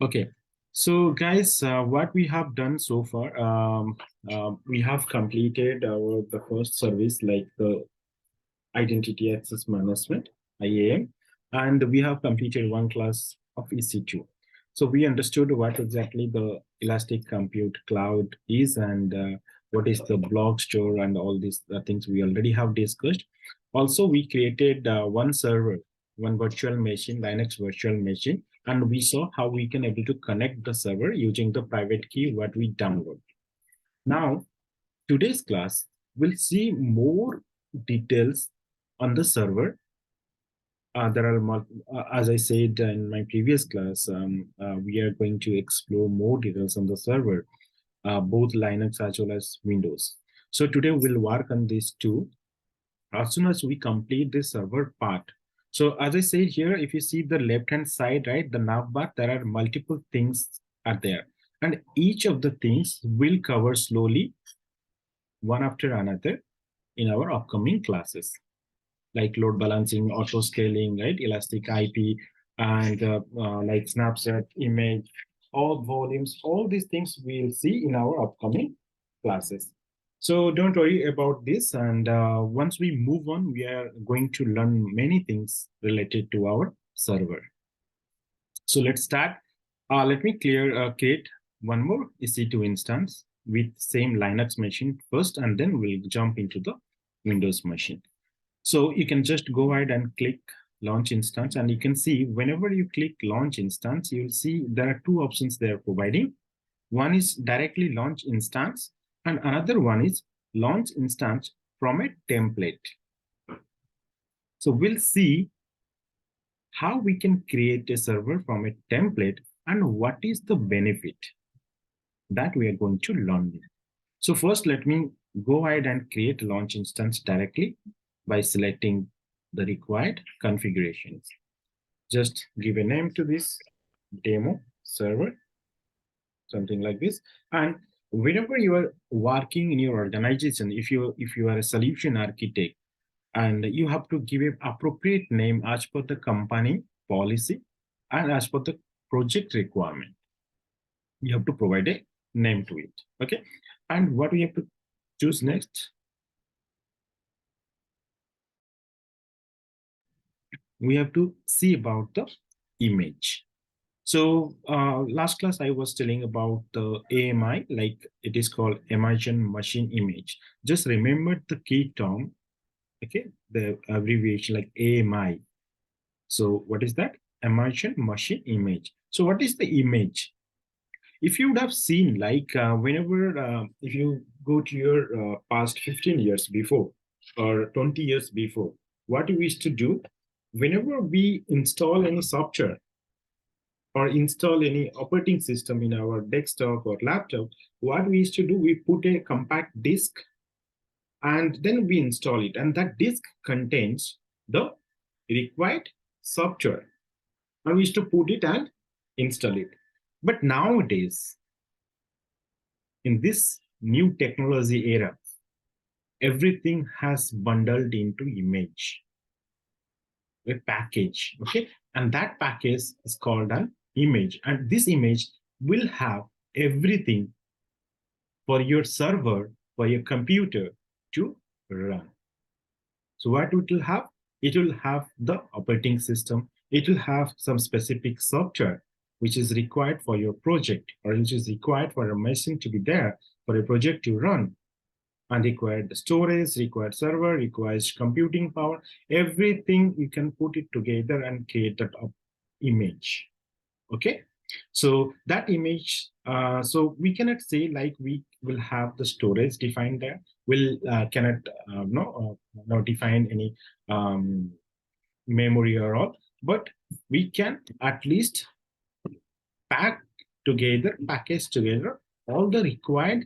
Okay, so guys, what we have done so far, we have completed the first service like the Identity Access Management, IAM, and we have completed one class of EC2. So we understood what exactly the Elastic Compute Cloud is and what is the block store and all these things we already have discussed. Also, we created one server, one virtual machine, Linux virtual machine, and we saw how we can able to connect the server using the private key what we download. Now, today's class will see more details on the server. There are, as I said in my previous class, we are going to explore more details on the server, both Linux as well as Windows. So today we'll work on these two. As soon as we complete the server part. So as I said here, if you see the left-hand side, right, the navbar, there are multiple things are there. And each of the things will cover slowly one after another in our upcoming classes, like load balancing, auto scaling, right, elastic IP, and like snapshot, image, all volumes, all these things we'll see in our upcoming classes. So don't worry about this. And once we move on, we are going to learn many things related to our server. So let's start. Let me create one more EC2 instance with same Linux machine first, and then we'll jump into the Windows machine. So you can just go ahead and click launch instance, and you can see whenever you click launch instance, you'll see there are two options they are providing. One is directly launch instance, and another one is launch instance from a template. So we'll see how we can create a server from a template and what is the benefit that we are going to learn. So first, let me go ahead and create a launch instance directly by selecting the required configurations. Just give a name to this demo server, something like this. And whenever you are working in your organization, if you are a solution architect, and you have to give an appropriate name as per the company policy and as per the project requirement. You have to provide a name to it. Okay. And what we have to choose next? We have to see about the image. So last class I was telling about the AMI, like it is called Emergent Machine Image. Just remember the key term, okay, the abbreviation like AMI. So what is that? Emergent Machine Image. So what is the image? If you would have seen, like whenever, if you go to your past 15 years before or 20 years before, what we used to do, whenever we install any software or install any operating system in our desktop or laptop, what we used to do, we put a compact disk and then we install it. And that disk contains the required software. And we used to put it and install it. But nowadays, in this new technology era, everything has bundled into image, a package, okay? And that package is called an image. And this image will have everything for your server, for your computer to run. So what it will have? It will have the operating system. It will have some specific software which is required for your project or which is required for a machine to be there for a project to run. And required storage, required server, requires computing power, everything you can put it together and create that image. Okay, so that image, so we cannot say like we will have the storage defined there. We'll cannot not define any memory or all, but we can at least package together all the required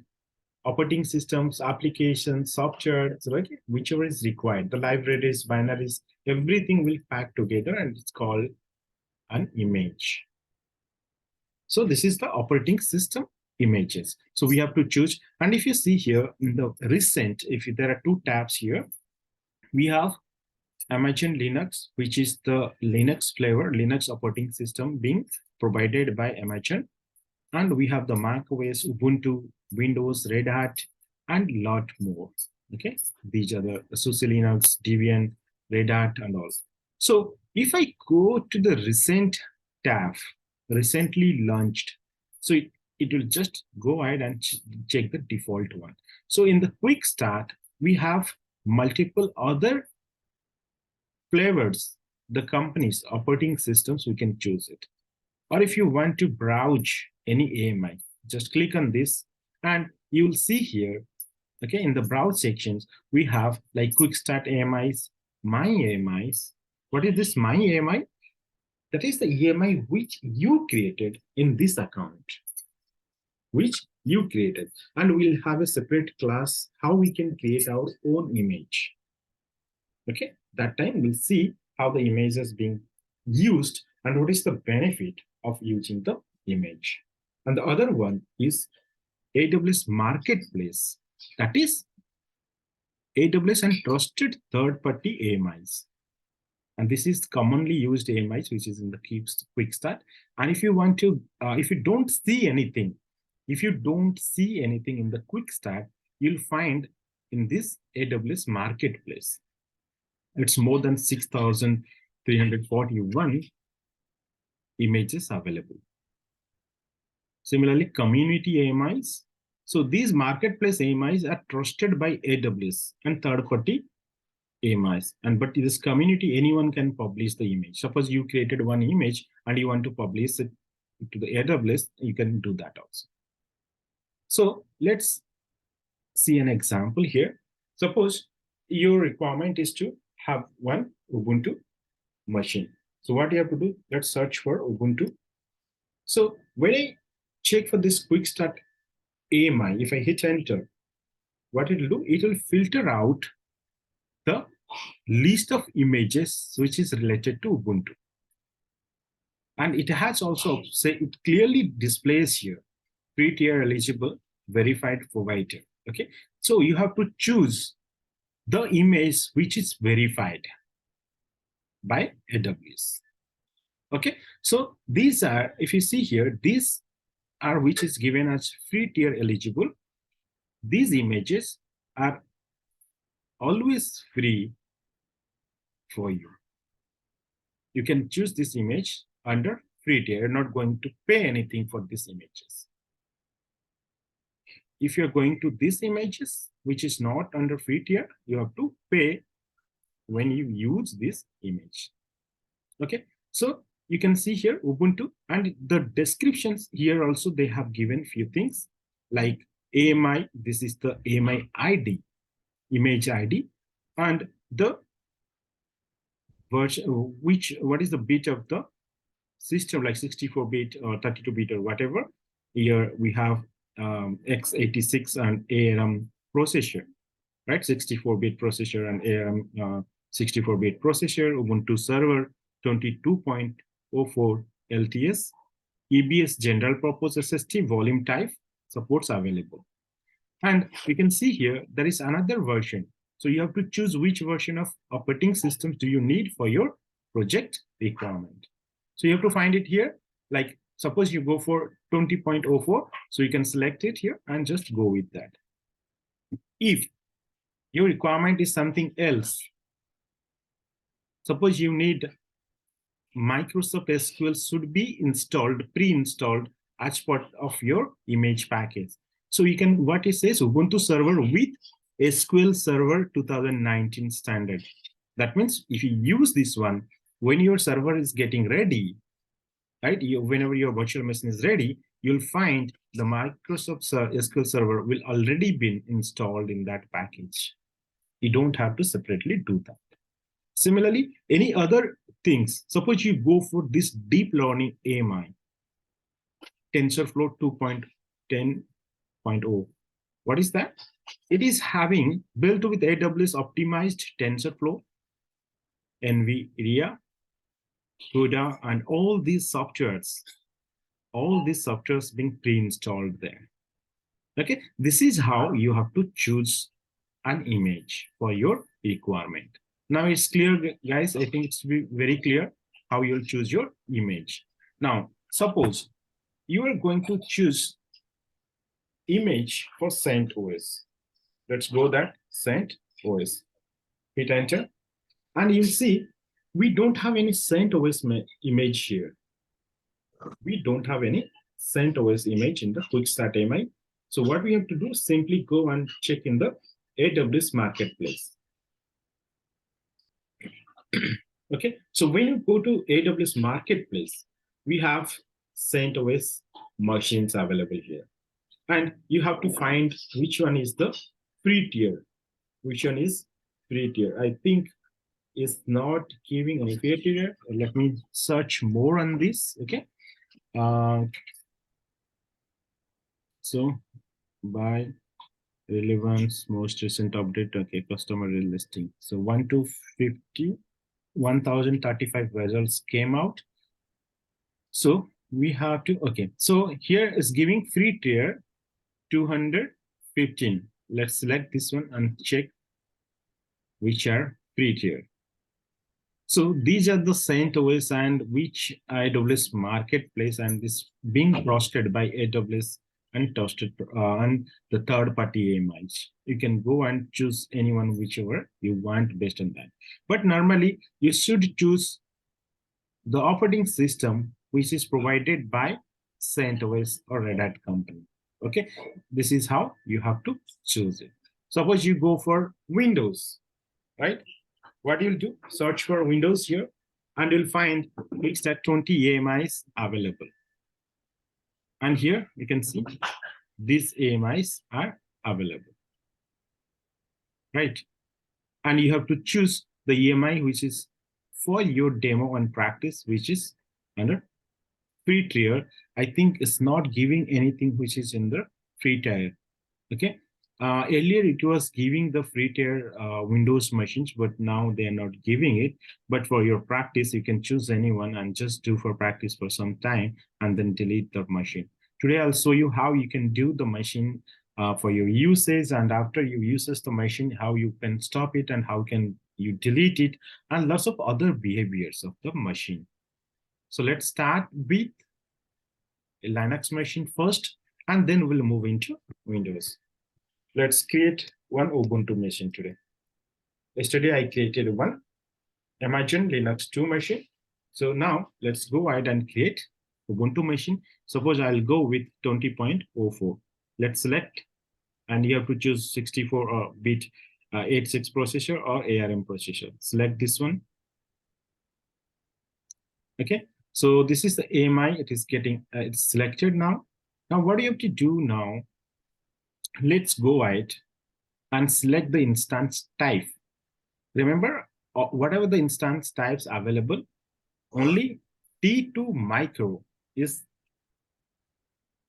operating systems, applications, software, right? Whichever is required, the libraries, binaries, everything will pack together and it's called an image. So this is the operating system images. So we have to choose. And if you see here in the recent, if there are two tabs here, we have Amazon Linux, which is the Linux flavor, Linux operating system being provided by Amazon. And we have the Mac OS, Ubuntu, Windows, Red Hat, and lot more. Okay, these are the SUSE Linux, Debian, Red Hat, and all. So if I go to the recent tab, recently launched, so it will just go ahead and check the default one. So in the quick start, we have multiple other flavors, the company's operating systems, we can choose it. Or if you want to browse any AMI, just click on this and you will see here, okay, in the browse sections, we have like quick start AMIs, my AMIs. What is this my AMI? That is the AMI which you created in this account, which you created. And we'll have a separate class how we can create our own image. Okay, that time we'll see how the image is being used and what is the benefit of using the image. And the other one is AWS Marketplace. That is AWS and trusted third-party AMIs. And this is commonly used AMIs, which is in the quick start. And if you want to, if you don't see anything, in the quick start, you'll find in this AWS Marketplace. It's more than 6,341 images available. Similarly, community AMIs. So these marketplace AMIs are trusted by AWS and third-party AMIs. But this community, anyone can publish the image. Suppose you created one image and you want to publish it to the AWS, you can do that also. So let's see an example here. Suppose your requirement is to have one Ubuntu machine. So what you have to do, let's search for Ubuntu. So when I check for this quick start AMI, if I hit enter, what it will do, it will filter out the list of images which is related to Ubuntu. And it has also, say, it clearly displays here, free tier eligible, verified provider. Okay, so you have to choose the image which is verified by AWS. Okay, so these are, if you see here, these are which is given as free tier eligible. These images are always free for you. You can choose this image under free tier. You're not going to pay anything for these images. If you're going to these images, which is not under free tier, you have to pay when you use this image. Okay, so you can see here Ubuntu, and the descriptions here also they have given few things like AMI. This is the AMI ID, image ID, and the version, what is the bit of the system, like 64-bit or 32-bit or whatever. Here we have x86 and ARM processor, right? 64-bit processor and ARM 64-bit processor, Ubuntu server 22.04 LTS, EBS general purpose SSD volume type supports available. And we can see here there is another version. So you have to choose which version of operating systems do you need for your project requirement. So you have to find it here. Like suppose you go for 20.04, so you can select it here and just go with that. If your requirement is something else, suppose you need Microsoft SQL should be installed, pre-installed as part of your image package. So you can, what it says, Ubuntu server with SQL Server 2019 standard. That means if you use this one, when your server is getting ready, right, whenever your virtual machine is ready, you'll find the Microsoft SQL Server will already been installed in that package. You don't have to separately do that. Similarly, any other things, suppose you go for this deep learning AMI, TensorFlow 2.10.0. What is that? It is having built with AWS optimized TensorFlow, NVIDIA, CUDA, and all these softwares being pre-installed there. Okay, this is how you have to choose an image for your requirement. Now it's clear, guys. I think it's very clear how you'll choose your image. Now, Suppose you are going to choose image for CentOS. Let's go that CentOS. Hit enter, and you'll see we don't have any CentOS image here. We don't have any CentOS image in the quick start AMI. So what we have to do, simply go and check in the AWS marketplace. Okay, so when you go to AWS marketplace, we have CentOS machines available here. And you have to find which one is the free tier. Which one is free tier? I think is not giving any free tier. Let me search more on this. Okay. So by relevance, most recent update. Okay, customer listing. So 1 to 50, 1035 results came out. So we have to, okay. So here is giving free tier 215. Let's select this one and check which are free tier. So these are the CentOS and which AWS marketplace, and this being trusted by AWS and trusted and the third-party AMIs. You can go and choose anyone whichever you want based on that. But normally you should choose the operating system which is provided by CentOS or Red Hat company. Okay, this is how you have to choose it. Suppose you go for Windows, right? What you'll do, search for Windows here, and you'll find it's at 20 AMIs available. And here you can see these AMIs are available, right? And you have to choose the AMI which is for your demo and practice, which is under free tier. I think it's not giving anything which is in the free tier. Okay. Earlier it was giving the free tier Windows machines, but now they are not giving it. But for your practice, you can choose anyone and just do for practice for some time and then delete the machine. Today I'll show you how you can do the machine for your usage, and after you uses the machine, how you can stop it and how can you delete it, and lots of other behaviors of the machine. So let's start with a Linux machine first, and then we'll move into Windows. Let's create one Ubuntu machine today. Yesterday I created one Amazon Linux 2 machine. So now let's go ahead and create Ubuntu machine. Suppose I'll go with 20.04. Let's select, and you have to choose 64-bit 86 processor or ARM processor. Select this one. Okay, so this is the AMI. It is getting it's selected now. Now what do you have to do now? Let's go ahead and select the instance type. Remember, whatever the instance types available, only T2 micro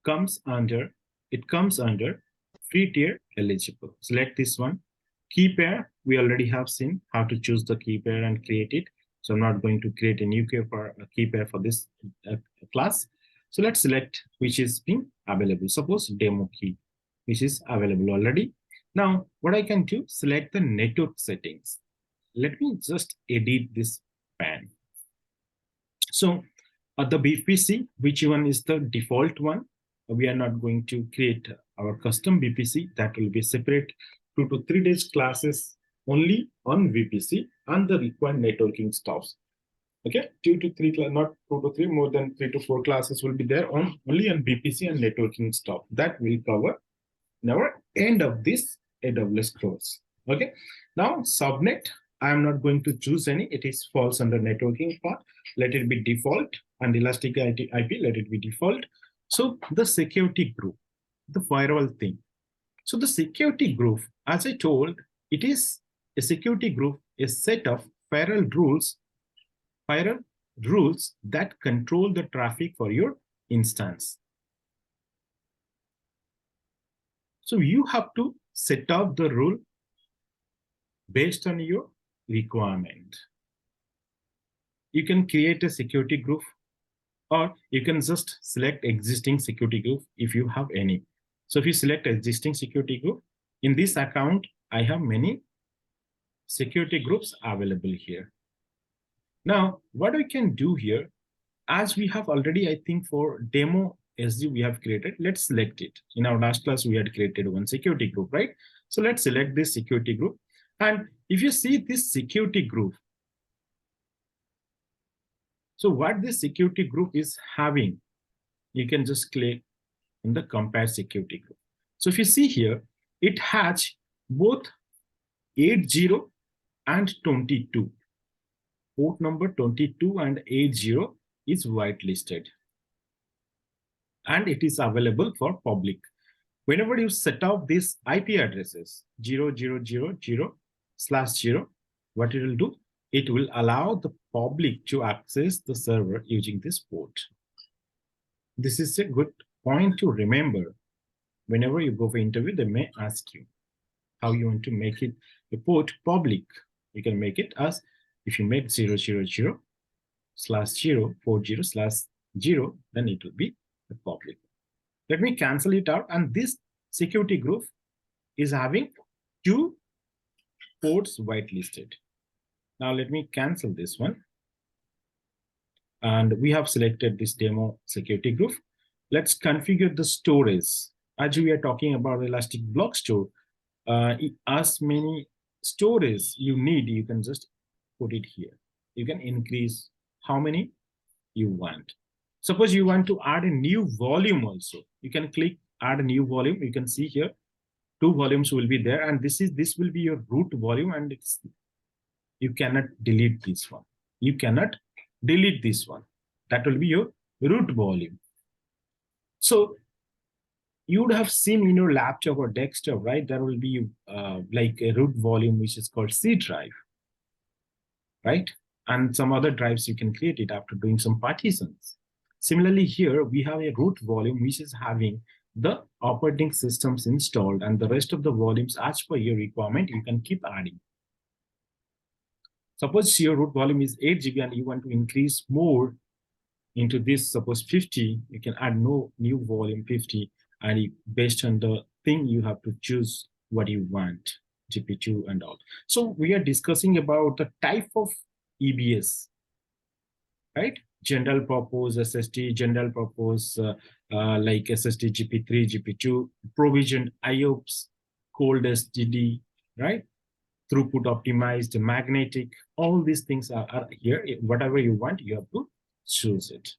comes under free tier eligible. Select this one. Key pair, we already have seen how to choose the key pair and create it. So I'm not going to create a new key pair for this class. So let's select which is being available. Suppose demo key, which is available already. Now, what I can do, select the network settings. Let me just edit this pan. So the VPC, which one is the default one? We are not going to create our custom VPC. That will be separate 2 to 3 days classes only on VPC and the required networking stuffs. Okay, 2 to 3, not 2 to 3, more than 3 to 4 classes will be there on only on VPC and networking stuff. That will cover in our end of this AWS course. Okay, now subnet, I am not going to choose any. It is falls under networking part. Let it be default, and elastic IP, let it be default. So the security group, the firewall thing. So the security group, as I told, it is a security group, a set of firewall rules that control the traffic for your instance. So you have to set up the rule based on your requirement. You can create a security group, or you can just select existing security group if you have any. So if you select existing security group, in this account, I have many security groups available here. Now, what we can do here, as we have already, I think for demo SD we have created, let's select it. In our last class, we had created one security group, right? So let's select this security group. And if you see this security group, so what this security group is having, you can just click on the compare security group. So if you see here, it has both 80 and 22. Port number 22 and 80 is whitelisted. And it is available for public. Whenever you set up these IP addresses 0000/0, what it will do? It will allow the public to access the server using this port. This is a good point to remember. Whenever you go for interview, they may ask you how you want to make it the port public. You can make it as, if you make 000/040/0, then it will be the public. Let me cancel it out. And this security group is having 2 ports whitelisted. Now let me cancel this one. And we have selected this demo security group. Let's configure the storage. As we are talking about Elastic Block Store, as many storage you need, you can just put it here. You can increase how many you want. Suppose you want to add a new volume also. You can click add a new volume. You can see here 2 volumes will be there, and this will be your root volume, and you cannot delete this one. You cannot delete this one. That will be your root volume. So you would have seen in your laptop or desktop, right? There will be like a root volume which is called C drive, right? And some other drives you can create it after doing some partitions. Similarly, here we have a root volume which is having the operating systems installed, and the rest of the volumes as per your requirement, you can keep adding. Suppose your root volume is 8 GB and you want to increase more into this, suppose 50, you can add no new volume 50, and based on the thing, you have to choose what you want, GP2 and all. So we are discussing about the type of EBS, right? General purpose SSD, general purpose like SSD GP3, GP2, provisioned IOPS, cold SSD, right? Throughput optimized, magnetic, all these things are here. Whatever you want, you have to choose it.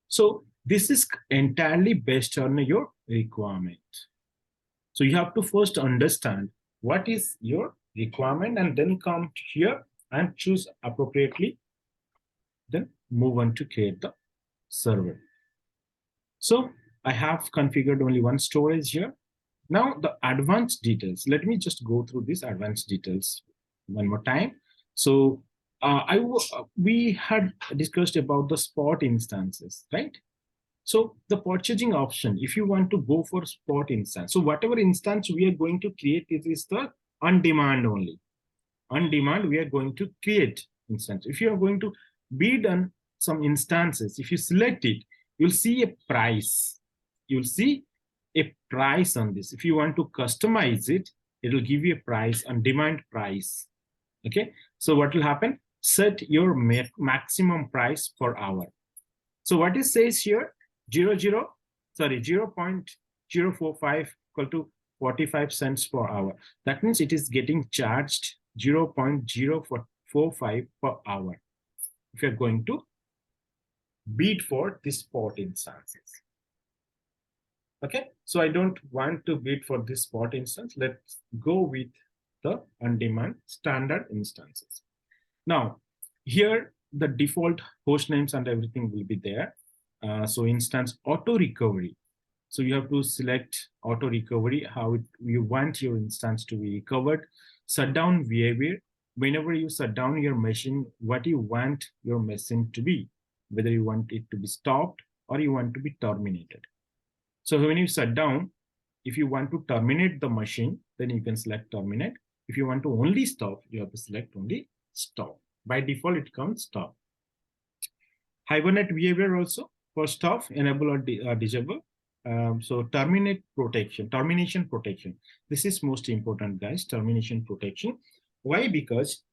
So this is entirely based on your requirement. So you have to first understand what is your requirement, and then come here and choose appropriately, then move on to create the server. So I have configured only one storage here. Now the advanced details, let me just go through these advanced details one more time. So we had discussed about the spot instances, right? So the purchasing option, if you want to go for spot instance, so whatever instance we are going to create, it is the on demand only. On demand, we are going to create instance. If you are going to bid on some instances, if you select it, you'll see a price. You'll see a price on this. If you want to customize it, it will give you a price, on demand price. Okay, so what will happen? Set your maximum price per hour. So what it says here, 0.045 equal to 45 cents per hour. That means it is getting charged 0.045 per hour if you're going to bid for this spot instances. Okay, so I don't want to bid for this spot instance. Let's go with the on-demand standard instances. Now, here the default host names and everything will be there. So instance auto recovery. So you have to select auto recovery, how you want your instance to be recovered. Shutdown behavior. Whenever you shut down your machine, what you want your machine to be, whether you want it to be stopped or you want to be terminated. So when you shut down, if you want to terminate the machine, then you can select terminate. If you want to only stop, you have to select only stop. By default, it comes stop. Hibernate behavior also for stop, enable or disable. So termination protection. This is most important, guys, termination protection. Why? Because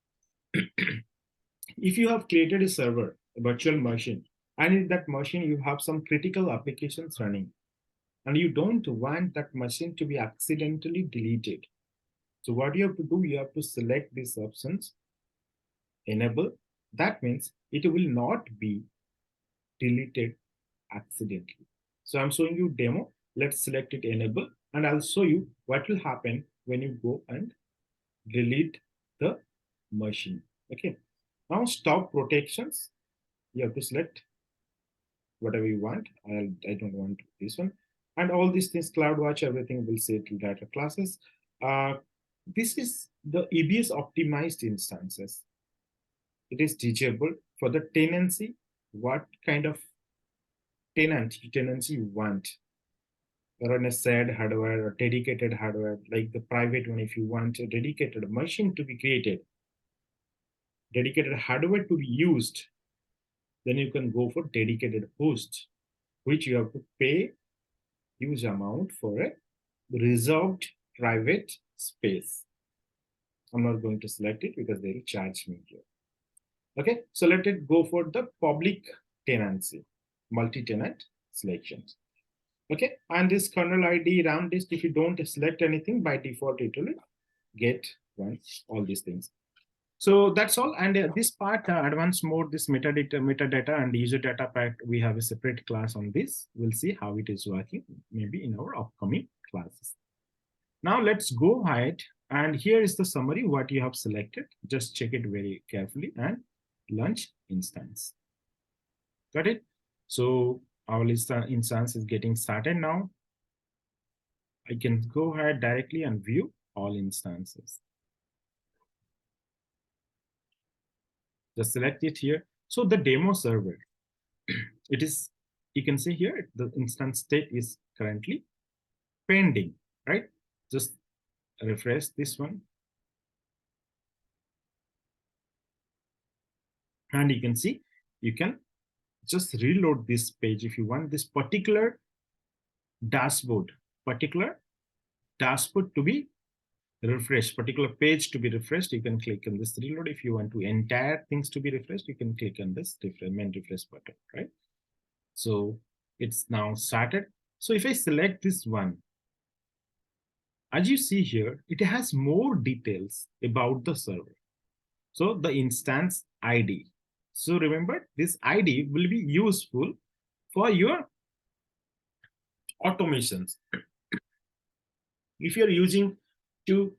if you have created a server virtual machine. And in that machine, you have some critical applications running. And you don't want that machine to be accidentally deleted. So what you have to do, you have to select these options, enable. That means it will not be deleted accidentally. So I'm showing you demo. Let's select it enable, and I'll show you what will happen when you go and delete the machine. Okay. Now stop protections. You have to select whatever you want. I don't want this one. And all these things, CloudWatch, everything will say to data classes. This is the EBS optimized instances. It is teachable for the tenancy, what kind of tenancy you want. Or on a shared hardware or dedicated hardware, like the private one, if you want a dedicated machine to be created, dedicated hardware to be used, then you can go for dedicated host, which you have to pay huge amount for a reserved private space. I'm not going to select it because they will charge me here. Okay, so let it go for the public tenancy, multi-tenant selections. Okay, and this kernel ID, RAM disk, if you don't select anything, by default it will get all these things. So that's all. And this part, advanced mode, this metadata and user data pack, we have a separate class on this. We'll see how it is working, maybe in our upcoming classes. Now let's go ahead, and here is the summary, what you have selected. Just check it very carefully, and launch instance. Got it? So our instance is getting started now. I can go ahead directly and view all instances. Just select it here. So the demo server, it is, you can see here, the instance state is currently pending, right? Just refresh this one. And you can see, you can just reload this page if you want this particular dashboard to be refreshed, particular page to be refreshed. You can click on this reload. If you want to entire things to be refreshed, you can click on this main refresh button, right? So it's now started. So if I select this one, as you see here, it has more details about the server. So the instance ID. So remember, this ID will be useful for your automations. If you're using to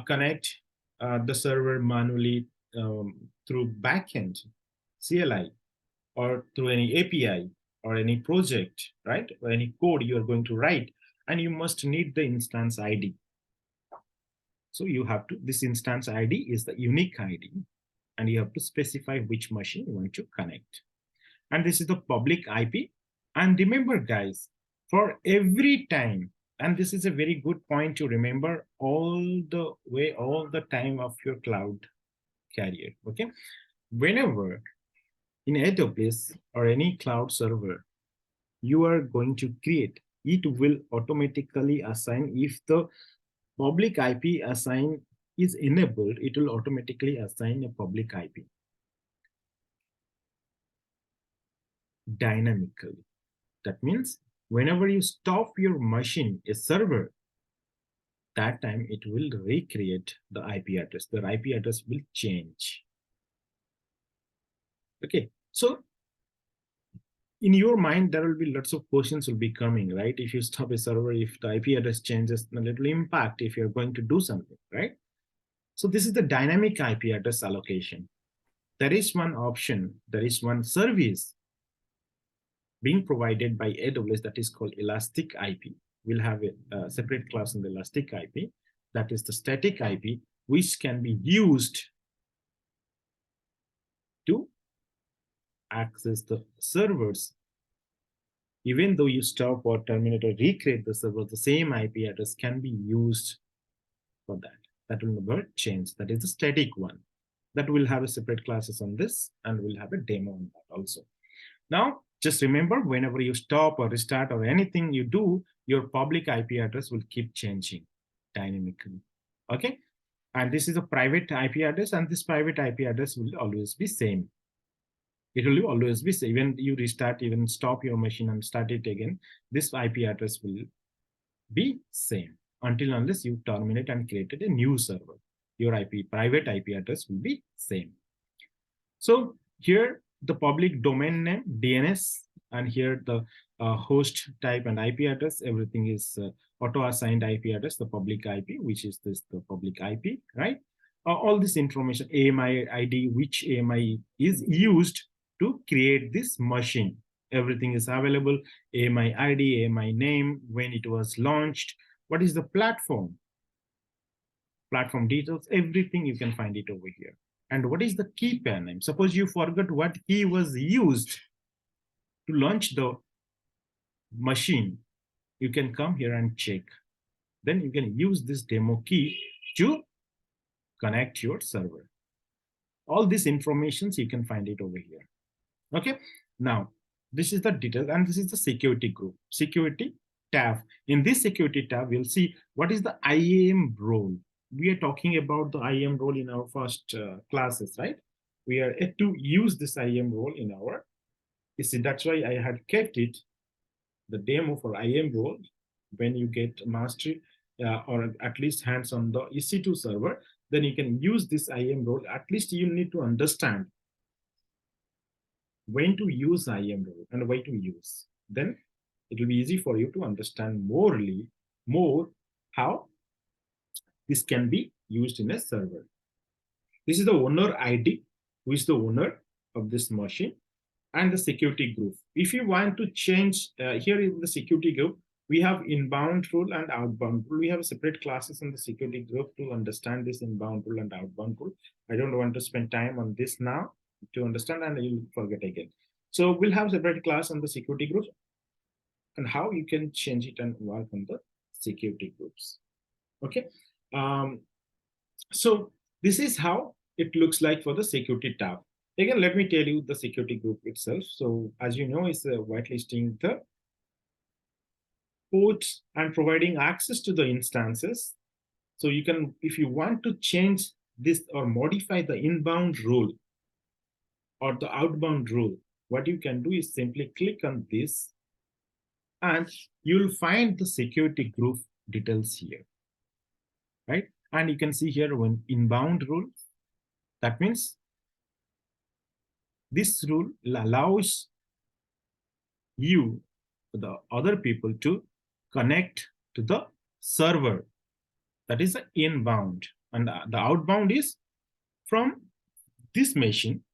connect the server manually through backend CLI or through any API or any project, right? Or any code you are going to write, and you must need the instance ID. So you have to, this instance ID is the unique ID, and you have to specify which machine you want to connect. And this is the public IP. And remember, guys, for every time, and this is a very good point to remember all the time of your cloud carrier, okay? Whenever in AWS or any cloud server you are going to create, it will automatically assign, if the public IP assign is enabled, it will automatically assign a public IP dynamically. That means whenever you stop your machine, a server, that time it will recreate the IP address. The IP address will change. Okay, so in your mind, there will be lots of questions will be coming, right? If you stop a server, if the IP address changes, then it will impact if you're going to do something, right? So this is the dynamic IP address allocation. There is one option, there is one service being provided by AWS that is called Elastic IP. We'll have a separate class on the Elastic IP. That is the static IP, which can be used to access the servers. Even though you stop or terminate or recreate the server, the same IP address can be used for that. That will never change. That is the static one. That will have a separate classes on this, and we'll have a demo on that also. Now, just remember, whenever you stop or restart or anything you do, your public IP address will keep changing dynamically. Okay? And this is a private IP address, and this private IP address will always be same. It will always be same. Even you restart, even stop your machine and start it again, this IP address will be same until unless you terminate and created a new server. Your private IP address will be same. So here the public domain name, DNS, and here the host type and IP address, everything is auto-assigned IP address, the public IP, which is the public IP, right? All this information, AMI ID, which AMI is used to create this machine. Everything is available, AMI ID, AMI name, when it was launched, what is the platform details, everything you can find it over here. And what is the key pair name? Suppose you forgot what key was used to launch the machine, you can come here and check. Then you can use this demo key to connect your server. All these informations you can find it over here. Okay, now this is the detail, and this is the security group, security tab. In this security tab, we'll see what is the IAM role. We are talking about the IAM role in our first classes, right? We are yet to use this IAM role in our, you see, that's why I had kept it, the demo for IAM role. When you get mastery or at least hands on the EC2 server, then you can use this IAM role. At least you need to understand when to use IAM role and why to use. Then it will be easy for you to understand more how this can be used in a server. This is the owner ID, who is the owner of this machine, and the security group. If you want to change, here in the security group, we have inbound rule and outbound rule. We have separate classes in the security group to understand this inbound rule and outbound rule. I don't want to spend time on this now to understand, and you'll forget again. So we'll have separate class on the security groups and how you can change it and work on the security groups. Okay. So this is how it looks like for the security tab. Again, let me tell you the security group itself. So as you know, it's whitelisting the ports and providing access to the instances. So you can, if you want to change this or modify the inbound rule or the outbound rule, what you can do is simply click on this and you'll find the security group details here, right? And you can see here when inbound rule, that means this rule allows you, the other people, to connect to the server. That is the inbound, and the outbound is from this machine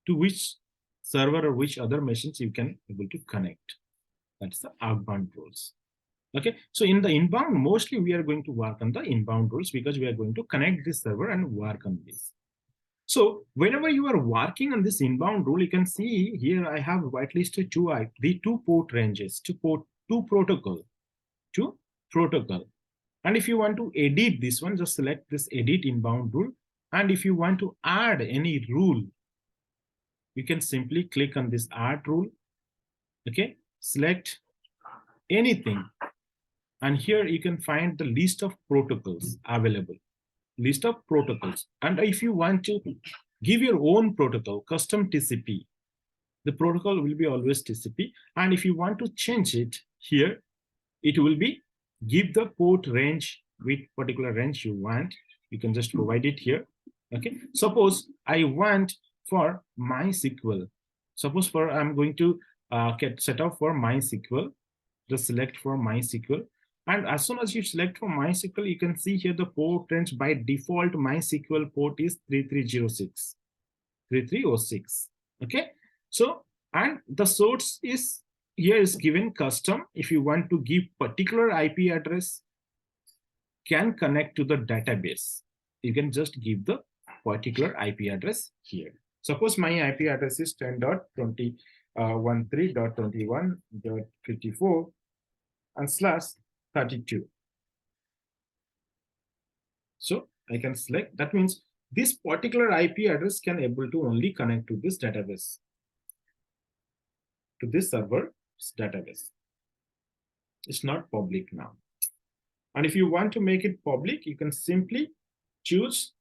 to which server or which other machines you can able to connect. That's the outbound rules. Okay, so in the inbound, mostly we are going to work on the inbound rules because we are going to connect this server and work on this. So whenever you are working on this inbound rule, you can see here I have whitelisted the two port ranges, two protocol. And if you want to edit this one, just select this edit inbound rule. And if you want to add any rule, you can simply click on this add rule. Okay, select anything. And here you can find the list of protocols available. List of protocols. And if you want to give your own protocol, custom TCP, the protocol will be always TCP. And if you want to change it here, it will be give the port range with particular range you want. You can just provide it here. Okay. Suppose I want for MySQL. Suppose for I'm going to get set up for MySQL. Just select for MySQL. And as soon as you select for MySQL, you can see here the port range by default MySQL port is 3306. Okay. So, and the source is here is given custom. If you want to give particular IP address, can connect to the database. You can just give the particular IP address here. Suppose my IP address is 10.13.21.54 and /32. So I can select, that means this particular IP address can able to only connect to this database, to this server database. It's not public now. And if you want to make it public, you can simply choose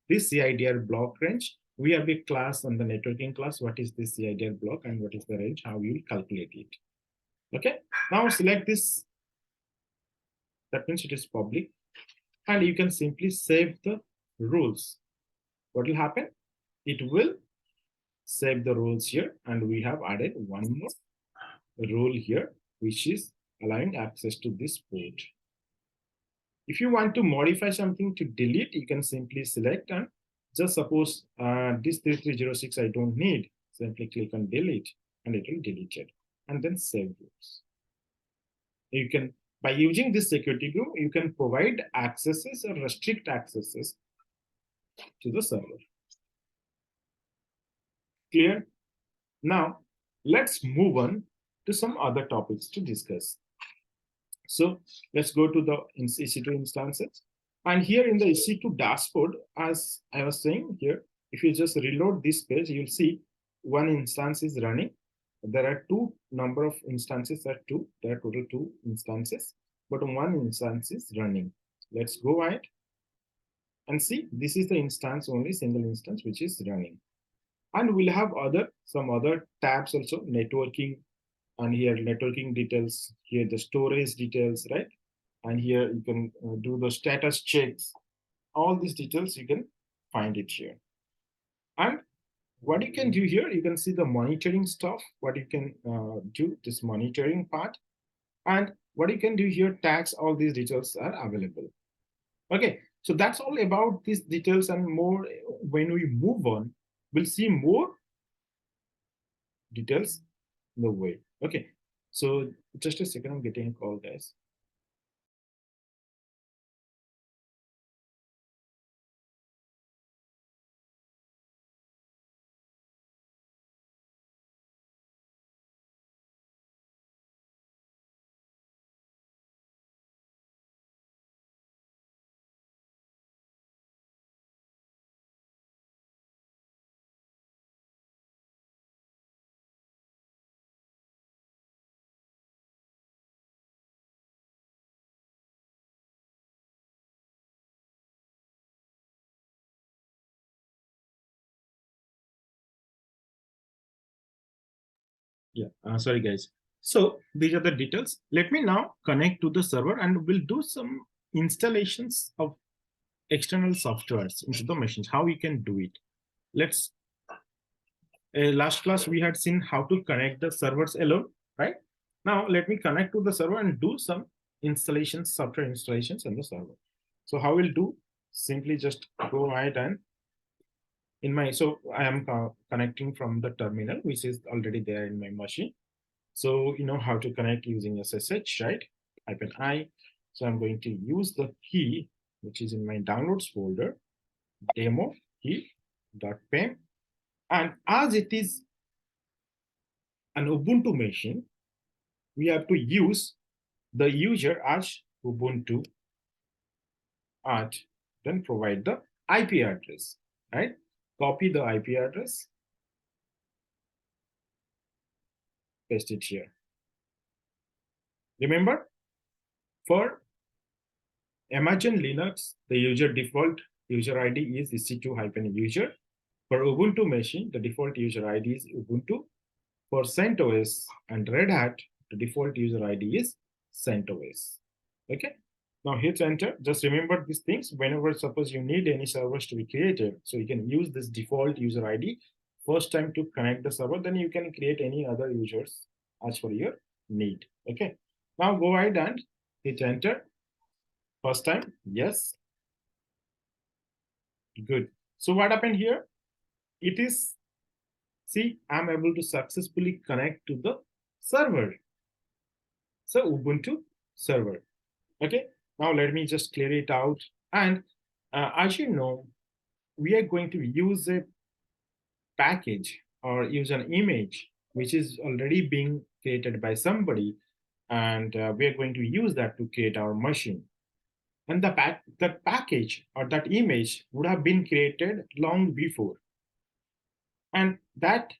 this CIDR block range we have a class on the networking class. What is this CIDR block and what is the range? How we will calculate it. Okay. Now select this. That means it is public, and you can simply save the rules. What will happen? It will save the rules here, and we have added one more rule here, which is allowing access to this port. If you want to modify something to delete, you can simply select and just suppose this 3306 I don't need. Simply click on delete and it will delete it, and then save rules. You can, by using this security group, you can provide accesses or restrict accesses to the server. Clear? Now, let's move on to some other topics to discuss. So let's go to the EC2 instances. And here in the EC2 dashboard, as I was saying here, if you just reload this page, you'll see one instance is running. There are number of instances are two. There are total 2 instances, but one instance is running. Let's go ahead and see. This is the instance, only single instance, which is running. And we'll have some other tabs also, networking, and here networking details, here the storage details, right? And here you can do the status checks. All these details you can find it here. And what you can do here, you can see the monitoring stuff, what you can do, this monitoring part. And what you can do here, tags, all these details are available. Okay, so that's all about these details and more. When we move on, we'll see more details in the way. Okay, so just a second, I'm getting a call, guys. Yeah, sorry guys. So these are the details. Let me now connect to the server and we'll do some installations of external softwares into the machines, how we can do it. Let's, last class we had seen how to connect the servers alone, right? Now let me connect to the server and do some installations, software installations on the server. So how we'll do, simply just go ahead and in my, so I am connecting from the terminal, which is already there in my machine. So you know how to connect using SSH, right? -I. So I'm going to use the key, which is in my downloads folder, demo key.pem. And as it is an Ubuntu machine, we have to use the user as Ubuntu at, then provide the IP address, right? Copy the IP address, paste it here. Remember, for Amazon Linux, the user default user ID is EC2-user. For Ubuntu machine, the default user ID is Ubuntu. For CentOS and Red Hat, the default user ID is CentOS. Okay. Now hit enter. Just remember these things whenever suppose you need any servers to be created. So you can use this default user ID first time to connect the server. Then you can create any other users as per your need. Okay. Now go ahead and hit enter. First time, yes. Good. So what happened here? It is, see, I'm able to successfully connect to the server. So Ubuntu server. Okay. Now let me just clear it out. And as you know, we are going to use a package or use an image which is already being created by somebody, and we are going to use that to create our machine. And that package or that image would have been created long before. And that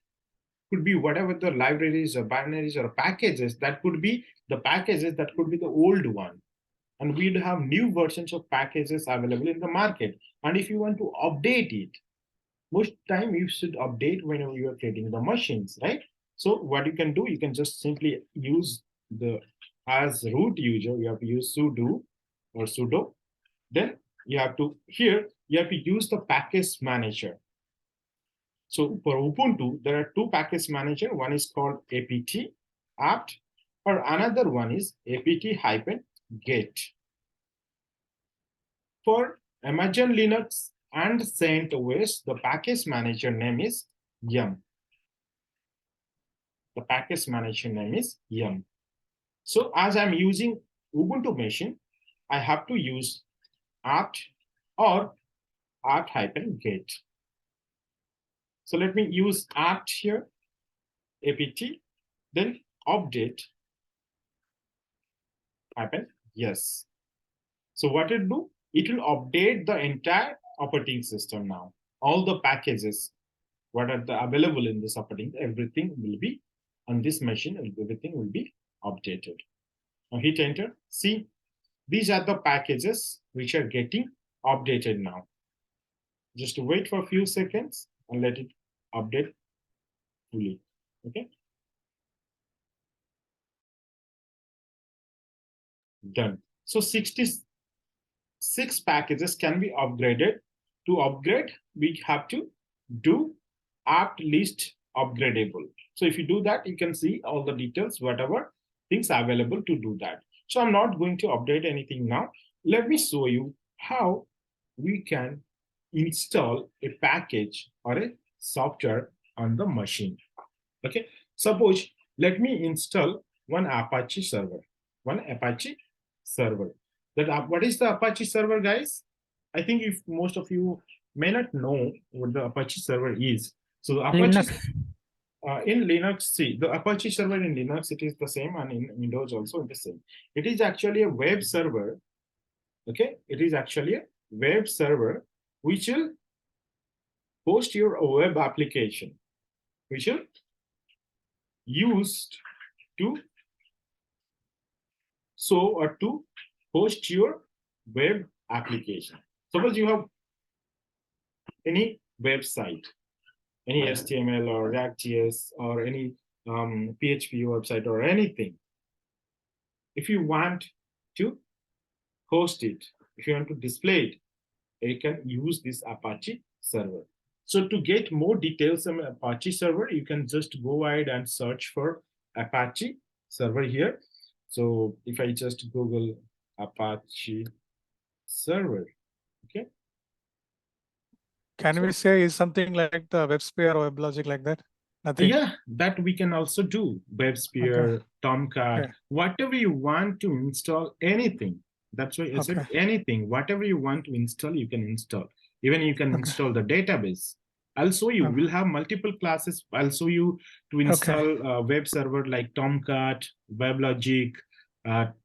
could be whatever the libraries or binaries or packages, that could be the packages, that could be the old one. And we'd have new versions of packages available in the market. And if you want to update it, most time you should update whenever you are creating the machines, right? So what you can do, you can just simply use the, as root user, you have to use sudo or sudo. Then you have to, here, you have to use the package manager. So for Ubuntu, there are two package manager. One is called apt, or another one is apt-get. For Amazon Linux and CentOS, the package manager name is yum. The package manager name is yum. So as I'm using Ubuntu machine, I have to use apt or apt-get. So let me use apt here, apt, then update happen, yes. So what it do? It will update the entire operating system now. All the packages, what are the available in this operating, everything will be on this machine, everything will be updated. Now hit enter. See, these are the packages which are getting updated now. Just wait for a few seconds and let it update fully. Okay. Done. So 66 packages can be upgraded. To upgrade, we have to do apt list upgradable. So if you do that, you can see all the details, whatever things are available to do that. So I'm not going to update anything now. Let me show you how we can install a package or a software on the machine. Okay, suppose let me install one Apache server. What is the Apache server, guys? I think if most of you may not know what the Apache server is. So the Apache in Linux, see the Apache server in Linux, it is the same, and in Windows also the same. It is actually a web server. Okay, it is actually a web server which will host your web application, which will used to show or to host your web application. Suppose you have any website, any HTML or React.js or any PHP website or anything. If you want to host it, if you want to display it, you can use this Apache server. So to get more details on Apache server, you can just go ahead and search for Apache server here. So if I just Google Apache server, okay. Can we say is something like the WebSphere or WebLogic like that? Nothing. Yeah, that we can also do. WebSphere, Okay. Tomcat, Okay. whatever you want to install, anything. That's why I said anything. Whatever you want to install, you can install. Even you can install the database. I'll show you. We'll have multiple classes. I'll show you to install a web server like Tomcat, WebLogic,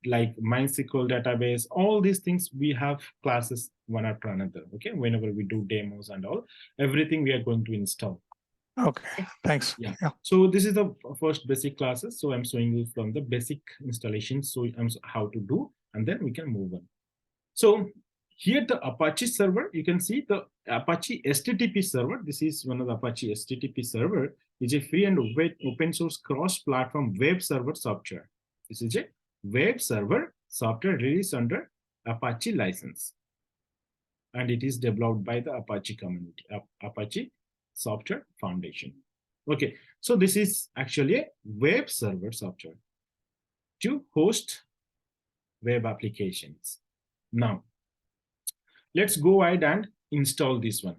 like MySQL database. All these things we have classes one after another. Okay, whenever we do demos and all, everything we are going to install. Okay, thanks. Yeah. So this is the first basic classes. So I'm showing you from the basic installation. So I'm how to do, and then we can move on. So here the Apache server, you can see the Apache HTTP server. This is one of the Apache HTTP server. Is a free and open source cross-platform web server software. This is a web server software released under Apache license. And it is developed by the Apache community, Apache Software Foundation. Okay, so this is actually a web server software to host web applications. Now, let's go ahead and install this one.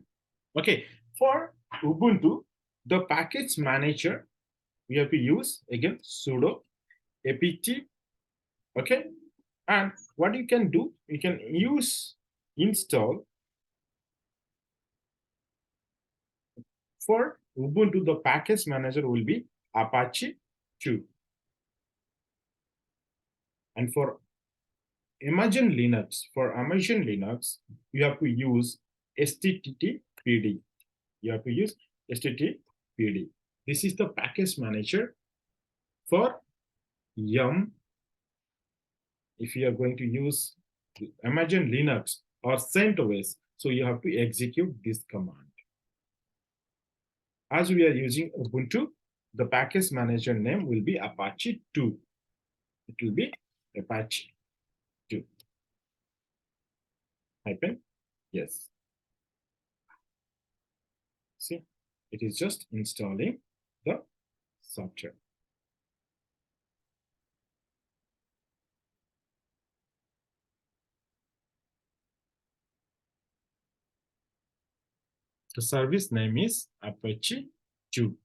Okay, for Ubuntu, the package manager, we have to use again sudo apt. Okay, and what you can do, you can use install. For Ubuntu, the package manager will be Apache 2. And for Amazon Linux, you have to use sttpd. You have to use sttpd. This is the package manager for yum. If you are going to use Amazon Linux or CentOS, so you have to execute this command. As we are using Ubuntu, the package manager name will be Apache 2. It will be Apache 2. Hyphen, yes. See, it is just installing the software. The service name is Apache 2.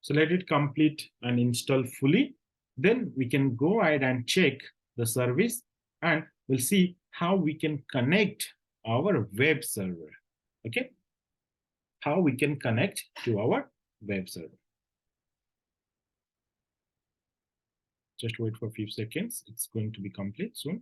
So let it complete and install fully. Then we can go ahead and check the service and we'll see how we can connect our web server. Okay? How we can connect to our web server. Just wait for a few seconds. It's going to be complete soon.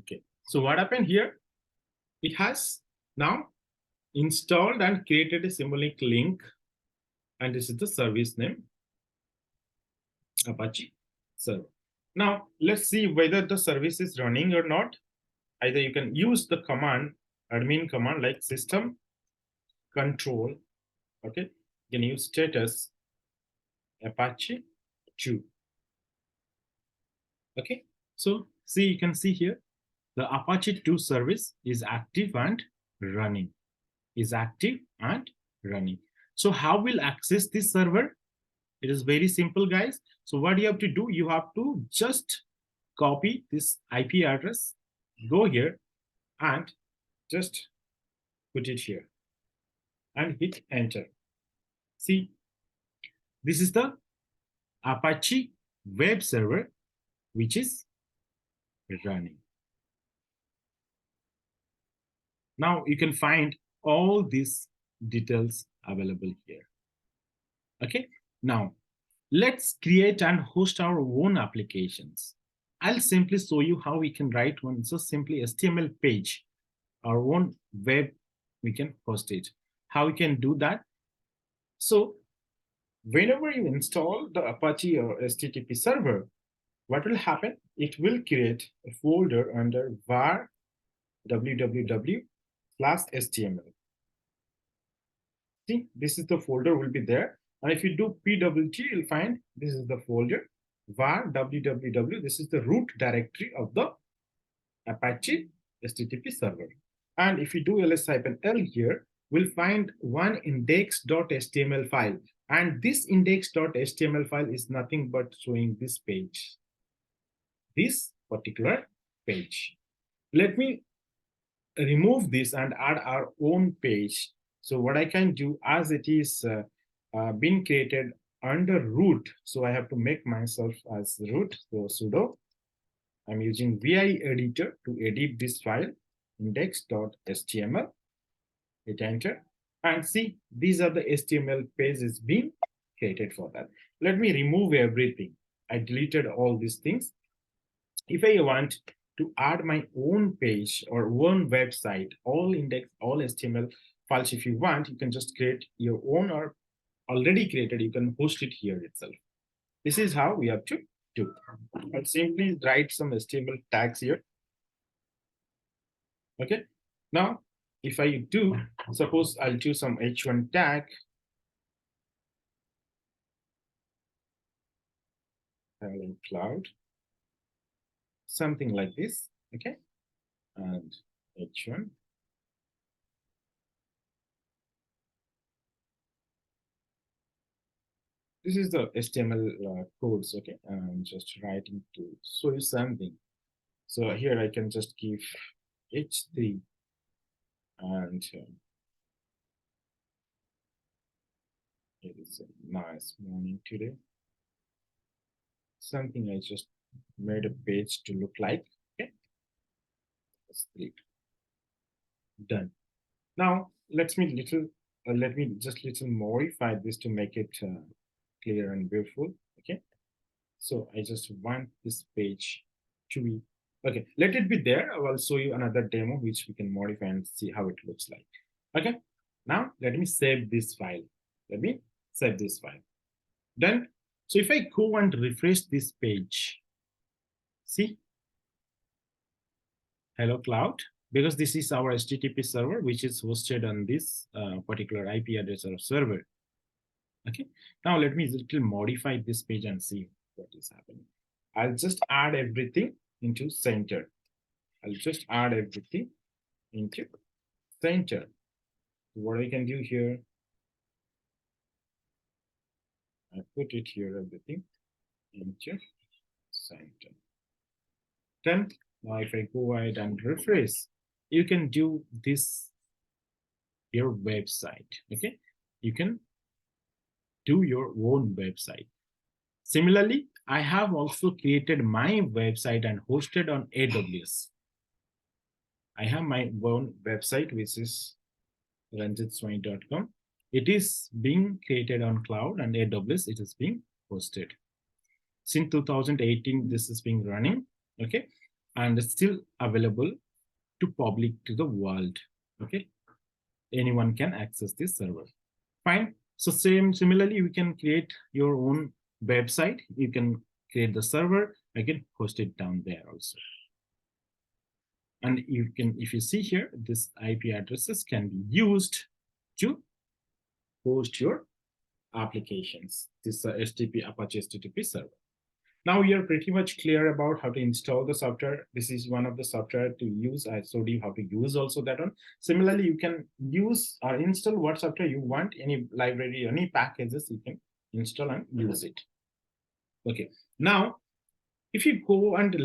Okay, so what happened here? It has now installed and created a symbolic link, and this is the service name, Apache server. Now, let's see whether the service is running or not. Either you can use the command, admin command like system control, okay? You can use status Apache 2. Okay, so see, you can see here, the Apache 2 service is active and running. Is active and running. So how we'll access this server? It is very simple, guys. So what you have to do, you have to just copy this IP address, go here and just put it here and hit enter. See, this is the Apache web server which is running. Now you can find all these details available here. Okay, now let's create and host our own applications. I'll simply show you how we can write one just simply HTML page, our own web, we can host it. How we can do that? So whenever you install the Apache or HTTP server, what will happen? It will create a folder under var www/html. See, this is the folder will be there. And if you do pwt, you'll find this is the folder var www. This is the root directory of the Apache HTTP server. And if you do ls-l here, we'll find one index.html file. And this index.html file is nothing but showing this page, this particular page. Let me remove this and add our own page. So what I can do, as it is been created under root, so I have to make myself as root. So sudo, I'm using vi editor to edit this file, index.html. Hit enter and see, these are the HTML pages being created for that. Let me remove everything. I deleted all these things. If I want to add my own page or one website, all index, all HTML files, if you want, you can just create your own or already created, you can host it here itself. This is how we have to do. I'll simply write some HTML tags here. Okay. Now, if I do, suppose I'll do some h1 tag. Cloud. Something like this. Okay. And h1. This is the HTML codes, okay? I'm just writing to show you something. So here I can just give h3 and it is a nice morning today. Something I just made a page to look like, okay? Let's click. Done. Now let me just little modify this to make it clear and beautiful. Okay, so I just want this page to be okay. Let it be there. I will show you another demo which we can modify and see how it looks like. Okay, now let me save this file. Let me save this file. Then So if I go and refresh this page, see, hello cloud, because this is our HTTP server, which is hosted on this particular IP address or server. Okay, now let me little modify this page and see what is happening. I'll just add everything into center. I'll just add everything into center. What I can do here, I put it here, everything into center. Then now if I go ahead and refresh, you can do this your website. Okay, you can do your own website. Similarly, I have also created my website and hosted on AWS. I have my own website, which is ranjitswine.com. It is being created on cloud and AWS. It is being hosted. Since 2018, this is being running, okay, and it's still available to public to the world. Okay, anyone can access this server. Fine. So similarly, you can create your own website. You can create the server. I can host it down there also. And you can, if you see here, this IP addresses can be used to host your applications. This is Apache HTTP server. Now you're pretty much clear about how to install the software. This is one of the software to use. I showed you how to use also that one. Similarly, you can use or install what software you want, any library, any packages you can install and use it. Okay. Now, if you go and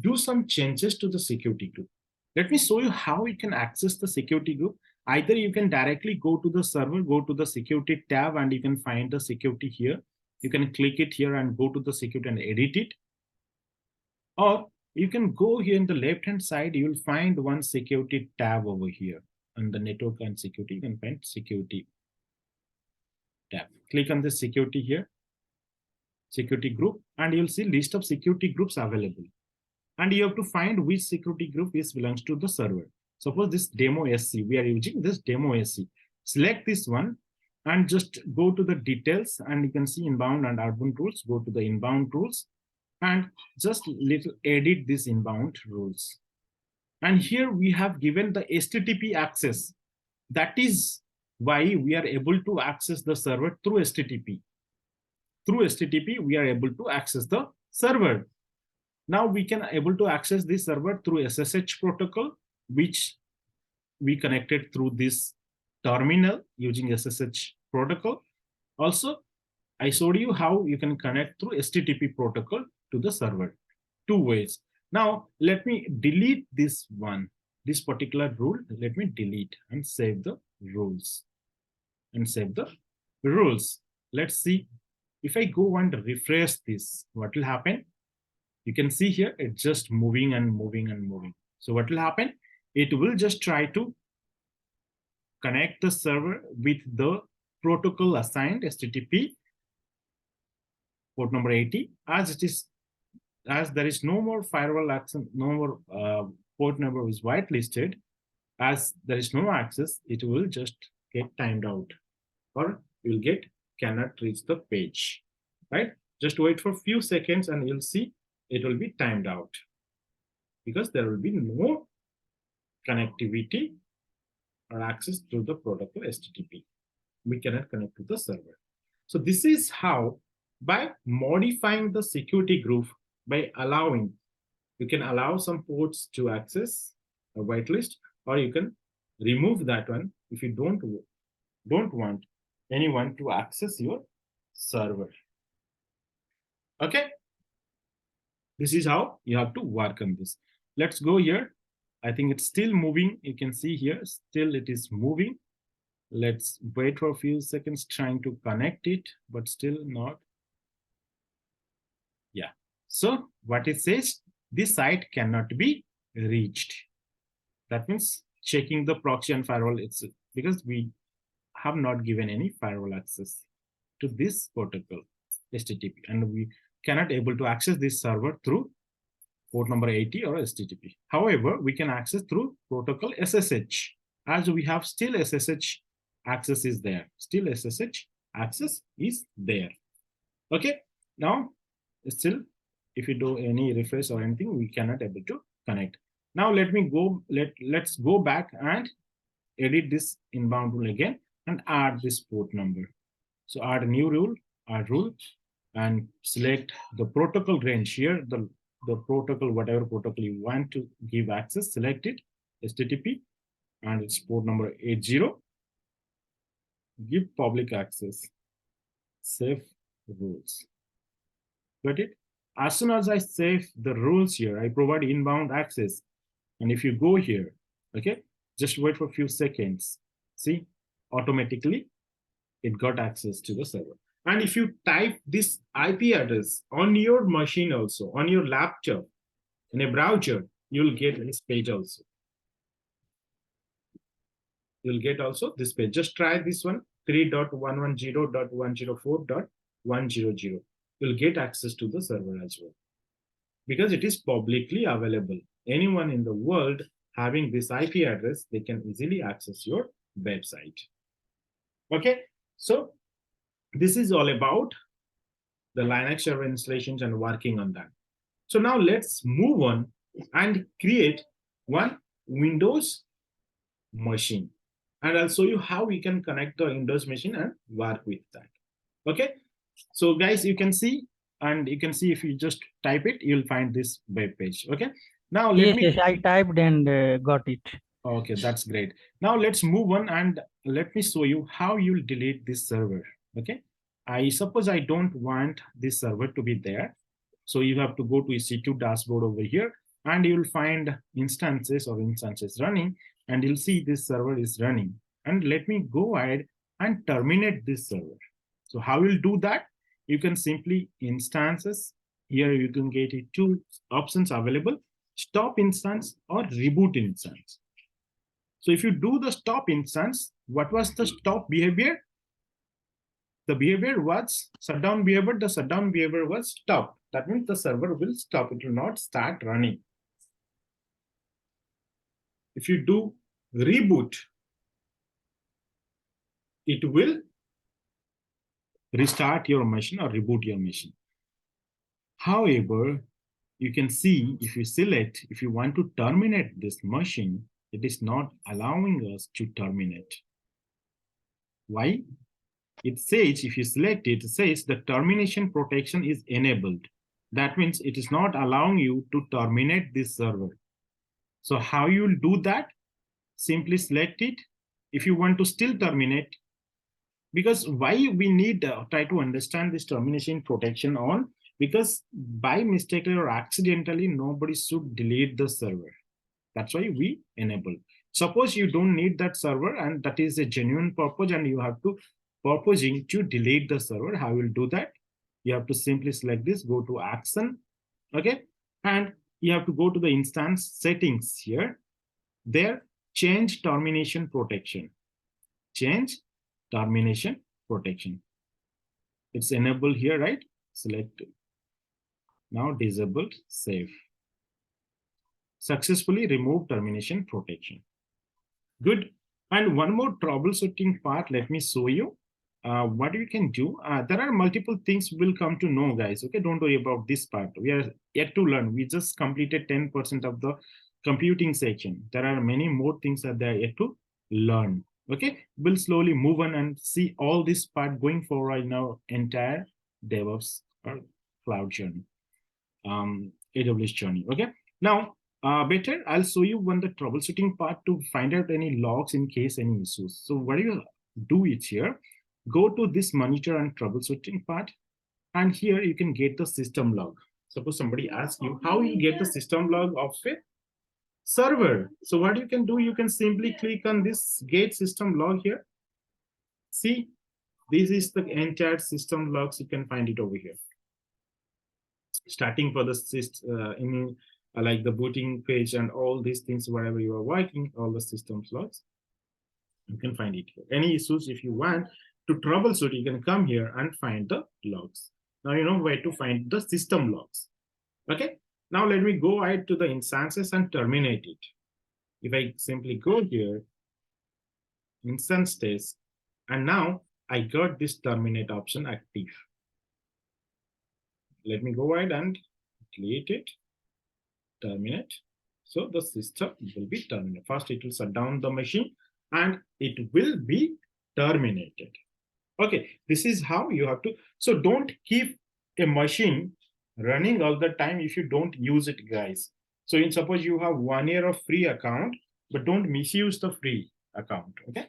do some changes to the security group. Let me show you how you can access the security group. Either you can directly go to the server, go to the security tab, and you can find the security here. You can click it here and go to the security and edit it. Or you can go here in the left-hand side, you will find one security tab over here. On the network and security, you can find security tab. Click on the security here, security group, and you'll see list of security groups available. And you have to find which security group belongs to the server. Suppose this demo SC, we are using this demo SC. Select this one and just go to the details, and you can see inbound and outbound rules. Go to the inbound rules and just little edit this inbound rules. And here we have given the HTTP access. That is why we are able to access the server through HTTP. Through HTTP, we are able to access the server. Now we can able to access this server through SSH protocol, which we connected through this terminal using SSH protocol. Also, I showed you how you can connect through HTTP protocol to the server. Two ways. Now, let me delete this one, this particular rule. Let me delete and save the rules. And save the rules. Let's see. If I go and refresh this, what will happen? You can see here, it's just moving and moving and moving. So what will happen? It will just try to connect the server with the protocol assigned HTTP port number 80. As there is no more firewall access, no more port number is whitelisted. As there is no access, it will just get timed out, or you will get cannot reach the page. Right? Just wait for a few seconds and you'll see it will be timed out because there will be no connectivity or access through the protocol HTTP. We cannot connect to the server. So this is how, by modifying the security group, by allowing, you can allow some ports to access a whitelist, or you can remove that one if you don't want anyone to access your server. Okay. This is how you have to work on this. Let's go here. I think it's still moving. You can see here, still it is moving. Let's wait for a few seconds trying to connect it, but still not. Yeah. So what it says, this site cannot be reached. That means checking the proxy and firewall. It's because we have not given any firewall access to this protocol HTTP, and we cannot able to access this server through port number 80 or HTTP. However, we can access through protocol SSH, as we have still SSH access is there. Still SSH access is there. Okay, now still, if you do any refresh or anything, we cannot able to connect. Now let's go back and edit this inbound rule again and add this port number. So add a new rule, add rule, and select the protocol range here, the protocol, whatever protocol you want to give access, select it, HTTP, and it's port number 80. Give public access, save rules. Got it? As soon as I save the rules here, I provide inbound access. And if you go here, okay, just wait for a few seconds. See, automatically it got access to the server. And if you type this IP address on your machine also, on your laptop, in a browser, you'll get this page also. You'll get also this page. Just try this one, 3.110.104.100. You'll get access to the server as well, because it is publicly available. Anyone in the world having this IP address, they can easily access your website. Okay, so this is all about the Linux server installations and working on that. So now let's move on and create one Windows machine. And I'll show you how we can connect the Windows machine and work with that. Okay, so guys, you can see, and you can see if you just type it, you'll find this web page. Okay, now Yes, I typed and got it. Okay, that's great. Now let's move on and let me show you how you'll delete this server. Okay, I suppose I don't want this server to be there. So you have to go to EC2 dashboard over here, and you'll find instances running, and you'll see this server is running. And let me go ahead and terminate this server. So how you'll do that? You can simply instances. Here you can get two options available: stop instance or reboot instance. So if you do the stop instance, what was the stop behavior? The behavior was shutdown behavior. The shutdown behavior was stop. That means the server will stop. It will not start running. If you do reboot, it will restart your machine or reboot your machine. However, you can see if you select, if you want to terminate this machine, it is not allowing us to terminate. Why? It says, if you select it, it says the termination protection is enabled. That means it is not allowing you to terminate this server. So how you will do that? Simply select it. If you want to still terminate, because why we need try to understand this termination protection on, because by mistakenly or accidentally, nobody should delete the server. That's why we enable. Suppose you don't need that server and that is a genuine purpose and you have to purposing to delete the server. How will do that? You have to simply select this, go to action, okay, and you have to go to the instance settings here. There, change termination protection. Change termination protection. It's enabled here, right? Select. Now disabled, save. Successfully remove termination protection. Good. And one more troubleshooting part, let me show you what you can do. There are multiple things we'll come to know, guys. Okay, don't worry about this part. We are yet to learn. We just completed 10% of the computing section. There are many more things that they are yet to learn. Okay, we'll slowly move on and see all this part going forward in our entire DevOps or cloud journey, AWS journey. Okay, now better I'll show you one the troubleshooting part to find out any logs in case any issues. So what you do it here, go to this monitor and troubleshooting part, and here you can get the system log. Suppose somebody asks you how you get the system log of a server. So what you can do, you can simply click on this get system log here. See, this is the entire system logs. You can find it over here, starting for the system like the booting page and all these things, wherever you are working, all the systems logs, you can find it here. Any issues, if you want to troubleshoot, you can come here and find the logs. Now you know where to find the system logs. Okay, now let me go ahead to the instances and terminate it. If I simply go here, instance test, and now I got this terminate option active. let me go ahead and delete it, terminate. So the system will be terminated. First, it will shut down the machine and it will be terminated. Okay, this is how you have to. So don't keep a machine running all the time if you don't use it, guys. So in suppose you have 1 year of free account, but don't misuse the free account, okay?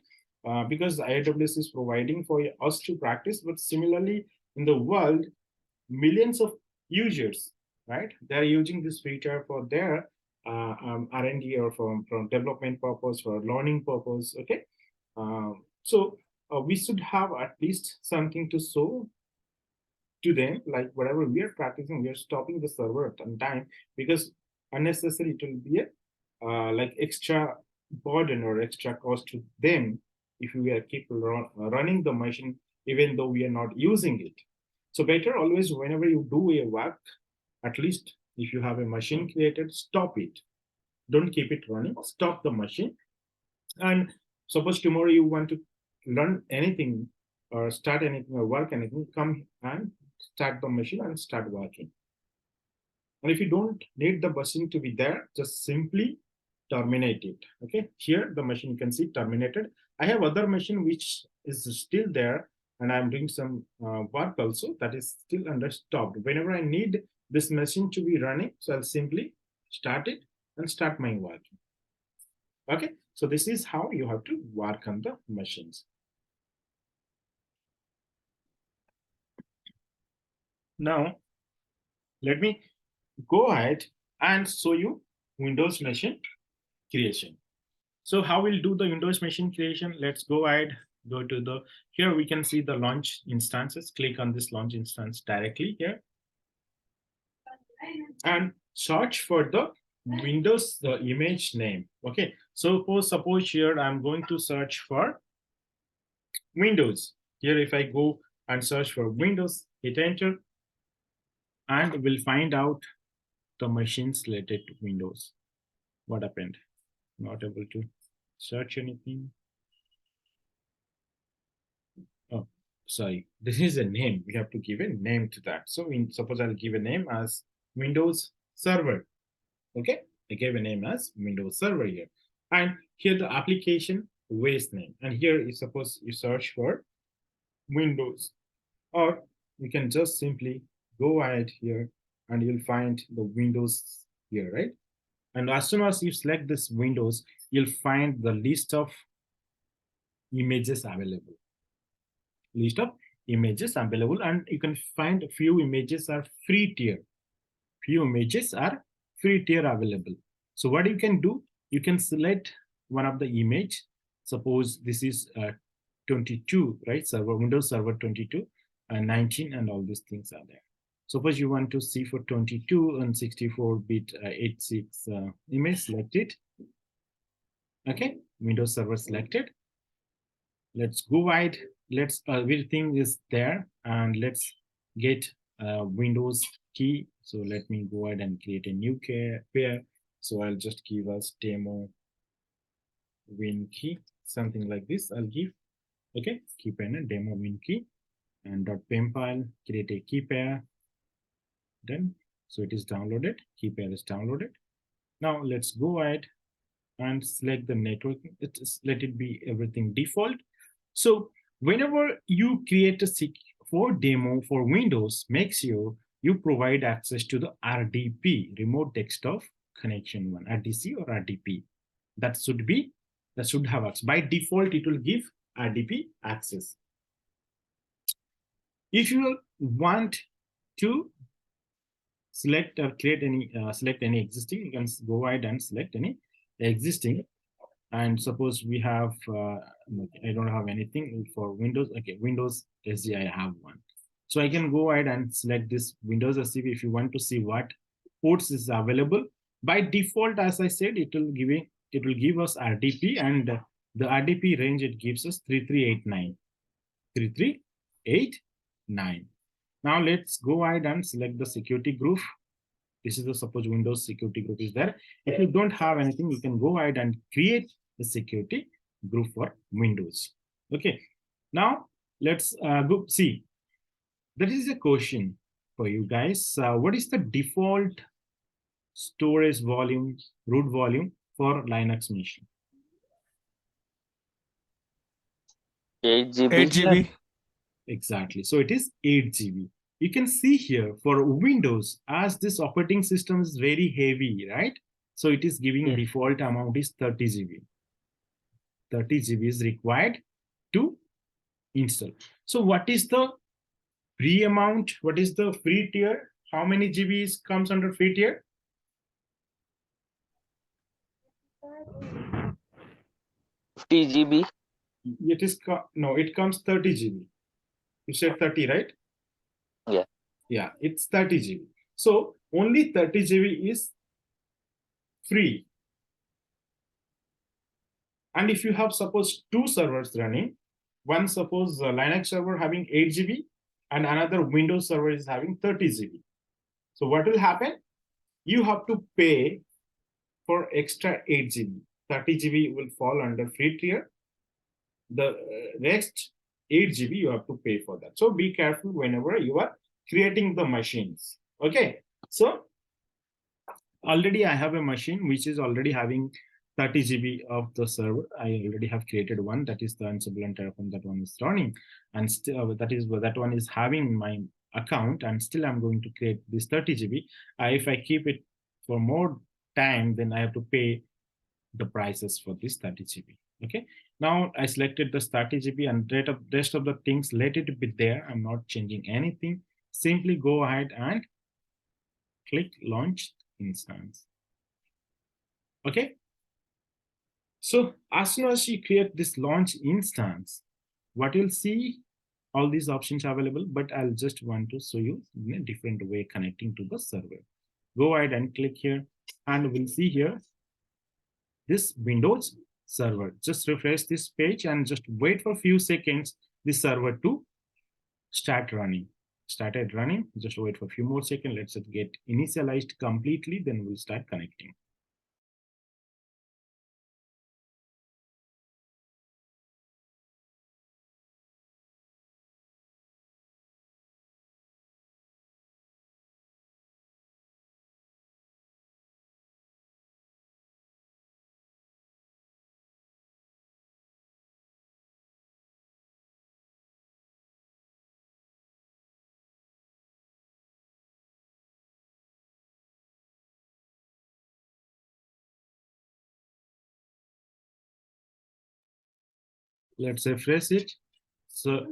Because AWS is providing for us to practice, but similarly in the world, millions of users, right? They're using this feature for their R&D or from development purpose, for learning purpose, okay? So we should have at least something to show to them, like whatever we are practicing, we are stopping the server at some time, because unnecessary it will be a like extra burden or extra cost to them if we are keep running the machine even though we are not using it. So better always, whenever you do a work, at least if you have a machine created, stop it. Don't keep it running, stop the machine. And suppose tomorrow you want to learn anything or start anything or work anything, come and start the machine and start working. And if you don't need the machine to be there, just simply terminate it. Okay, here the machine you can see terminated. I have other machine which is still there, and I'm doing some work also that is still under stopped. Whenever I need this machine to be running, so I'll simply start it and start my work. Okay, so this is how you have to work on the machines. Now, let me go ahead and show you Windows machine creation. So how we'll do the Windows machine creation? Let's go ahead, go to the, here we can see the launch instances. Click on this launch instance directly here. And search for the Windows, the image name. Okay, so suppose here I'm going to search for Windows. Here if I go and search for Windows, hit enter, and we'll find out the machines related to Windows. What happened? Not able to search anything. Oh, sorry. This is a name. We have to give a name to that. So suppose I'll give a name as Windows Server. Okay, I gave a name as Windows Server here. And here the application OS name. And here you suppose you search for Windows, or you can just simply go ahead here and you'll find the Windows here, right? And as soon as you select this Windows, you'll find the list of images available. List of images available, and you can find a few images are free tier. Few images are free tier available. So what you can do, you can select one of the image. Suppose this is 22, right? Server Windows Server 22 and 19, and all these things are there. Suppose you want to see for 22 and 64-bit 86 image, select it. Okay, Windows Server selected. Let's go wide. Let's everything is there, and let's get Windows key. So let me go ahead and create a new pair. So I'll just give us demo win key, something like this. I'll give, okay, key pair and demo win key, and .pem file, create a key pair. Done. So it is downloaded. Key pair is downloaded. Now let's go ahead and select the networking. Let it be everything default. So whenever you create a for demo for Windows, make sure you provide access to the RDP, remote desktop connection one, RDC or RDP. That should have access. By default, it will give RDP access. If you want to select or create any select any existing, you can go ahead and select any existing. And suppose we have I don't have anything for Windows. Okay, Windows SG I have one, so I can go ahead and select this Windows SCP. If you want to see what ports is available, by default, as I said, it will give us RDP, and the RDP range it gives us 3389. 3389. Now let's go ahead and select the security group. This is the suppose Windows security group is there. If you don't have anything, you can go ahead and create the security group for Windows. Okay. Now let's go see. There is a question. for you guys. What is the default storage volume, root volume for Linux machine? 8 GB. GB. Exactly. So it is 8 GB. You can see here for Windows, as this operating system is very heavy, right? So it is giving Yes. default amount is 30 GB. 30 GB is required to install. So what is the free amount? What is the free tier? How many GBs comes under free tier? GB. It is no, it comes 30 GB. You said 30, right? Yeah. Yeah, it's 30 GB. So only 30 GB is free. And if you have suppose two servers running, one suppose Linux server having 8 GB and another Windows server is having 30 GB. So what will happen? You have to pay for extra 8 GB. 30 GB will fall under free tier. The next 8 GB you have to pay for that. So be careful whenever you are creating the machines. Okay. So already I have a machine which is already having 30 GB of the server. I already have created one, that is the Ansible and Terraform, that one is running, and still that one is having my account, and still I'm going to create this 30 GB. If I keep it for more time, then I have to pay the prices for this 30 GB. Okay, now I selected this 30 GB and rest of the things, let it be there. I'm not changing anything. Simply go ahead and click launch instance. Okay, so as soon as you create this launch instance, what you'll see, all these options are available, but I'll just want to show you in a different way connecting to the server. Go ahead and click here, and we'll see here this Windows server. Just refresh this page and just wait for a few seconds this server to start running. Started running, just wait for a few more seconds. Let's get initialized completely, then we'll start connecting. Let's refresh it. So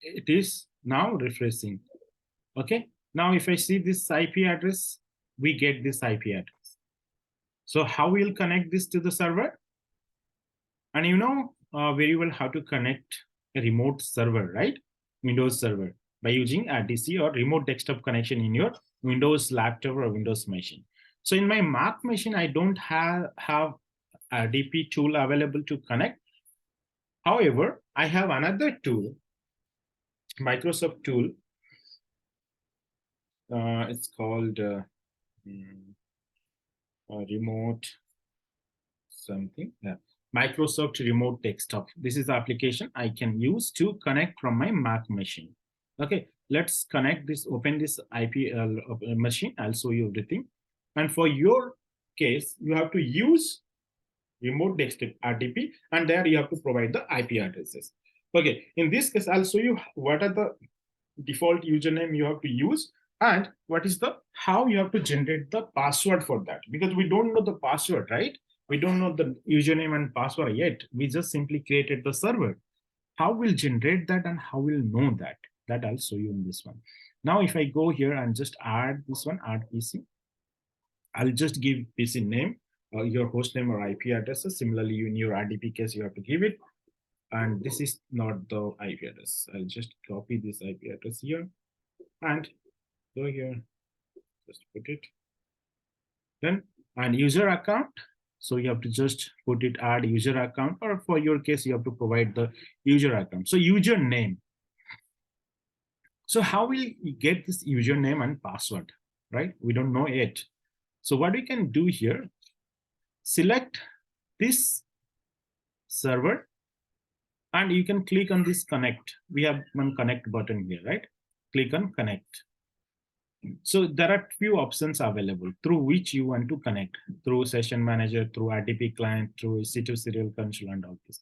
it is now refreshing. Okay, now if I see this IP address, we get this IP address. So how we'll connect this to the server? And you know very well how to connect a remote server, right? Windows server, by using RDC or remote desktop connection in your Windows laptop or Windows machine. So in my Mac machine, I don't have RDP tool available to connect. However, I have another tool, Microsoft tool. It's called remote something. Yeah. Microsoft Remote Desktop. This is the application I can use to connect from my Mac machine. Okay, let's connect this, open this IP machine. I'll show you everything. And for your case, you have to use remote desktop RDP, and there you have to provide the IP addresses. Okay, in this case, I'll show you what are the default username you have to use and what is the how you have to generate the password for that, because we don't know the password, right? We don't know the username and password yet. We just simply created the server. How we'll generate that and how we'll know that, I'll show you in this one. Now if I go here and just add this one, add PC, I'll just give PC name, your host name or IP addresses. Similarly, in your RDP case, you have to give it. And this is not the IP address. I'll just copy this IP address here and go here, just put it. Then, and user account. So you have to just put it, add user account, or for your case, you have to provide the user account. So username. So how will you get this username and password, right? We don't know it. So what we can do here, select this server and you can click on this connect. We have one connect button here, right? Click on connect. So there are few options available through which you want to connect, through session manager, through RDP client, through EC2 serial console and all this.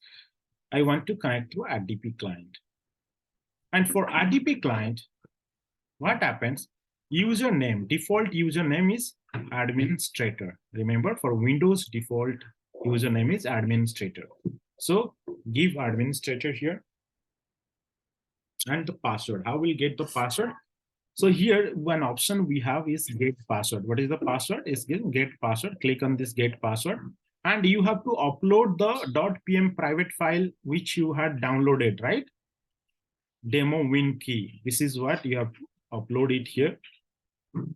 I want to connect through RDP client. And for RDP client, what happens? Username, default username is administrator. Remember, for Windows, default username is administrator. So give administrator here. And the password. How will get the password? So here, one option we have is get password. What is the password? Is get password. Click on this get password. And you have to upload the .pm private file which you had downloaded, right? Demo win key. This is what you have to upload it here.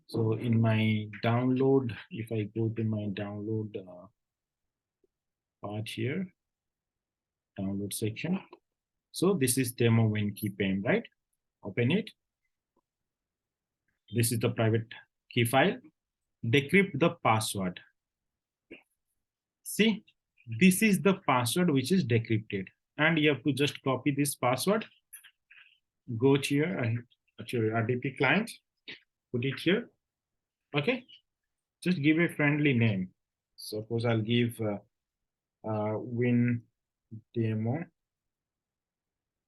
So in my download, if I go to my download part here, download section. So this is demo win key PAM, right? Open it. This is the private key file. Decrypt the password. See, this is the password which is decrypted. And you have to just copy this password. Go to your RDP client. Put it here. Okay. Just give a friendly name. Suppose I'll give win demo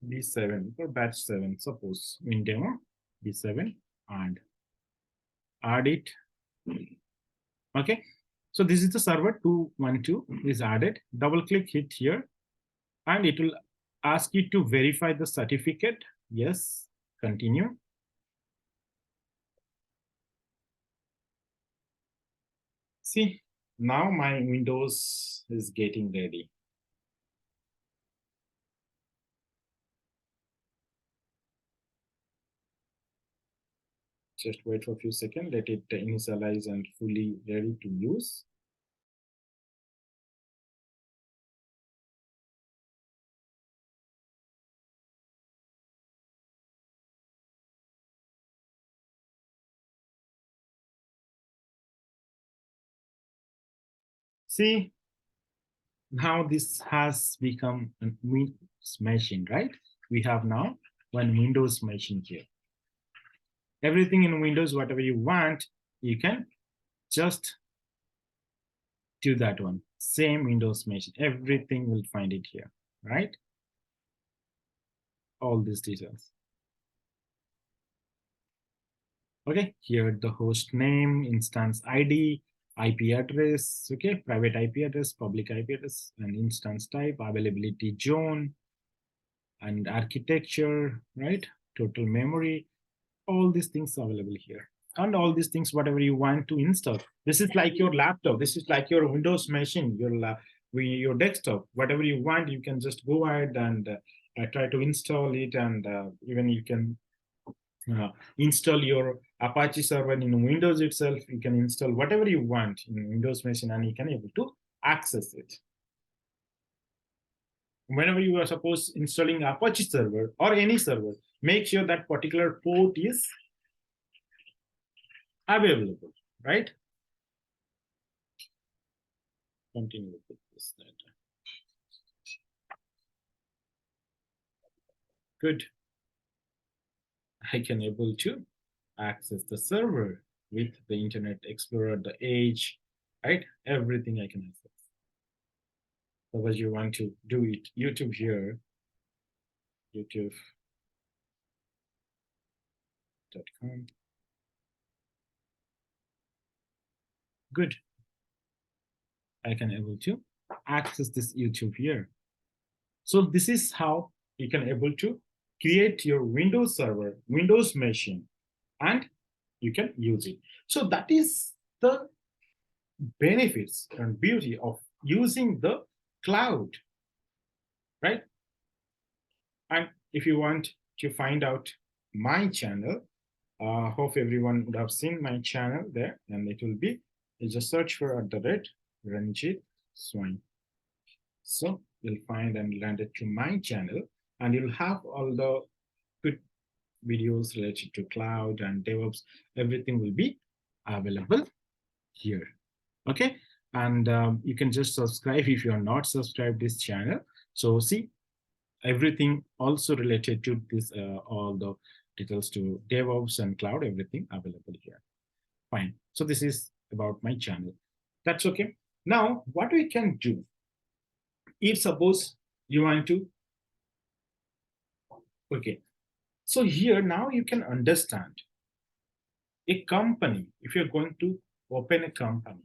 B7 or batch 7. Suppose win demo B7 and add it. Okay. So this is the server 212 is added. Double click hit here and it will ask you to verify the certificate. Yes. Continue. See, now my Windows is getting ready. Just wait for a few seconds, let it initialize and fully ready to use. See, now this has become a Windows machine, right? We have now one Windows machine here. Everything in Windows, whatever you want, you can just do that one. Same Windows machine, everything will find it here, right? All these details. Okay, here the host name, instance ID, IP address, okay, private IP address, public IP address, and instance type, availability zone, and architecture, right? Total memory, all these things are available here. And all these things, whatever you want to install. This is like your laptop. This is like your Windows machine, your desktop. Whatever you want, you can just go ahead and try to install it. And even you can install your Apache server in Windows itself. You can install whatever you want in Windows machine and you can able to access it. Whenever you are suppose installing Apache server or any server, make sure that particular port is available, right? Continue with this data. Good. I can able to access the server with the Internet Explorer, the Edge, right? Everything I can access. Suppose you want to do it, YouTube here, youtube.com. Good. I can able to access this YouTube here. So this is how you can able to create your Windows server, Windows machine, and you can use it. So that is the benefits and beauty of using the cloud, right? And if you want to find out my channel, hope everyone would have seen my channel there, and it will be, you just search for @Ranjit Swain. So you'll find and land it to my channel, and you'll have all the good videos related to cloud and DevOps. Everything will be available here. Okay, and you can just subscribe if you are not subscribed this channel. So see everything also related to this all the details to DevOps and cloud, everything available here. Fine. So this is about my channel. That's okay. Now, what we can do, if suppose you want to, okay. So here now you can understand a company, if you're going to open a company,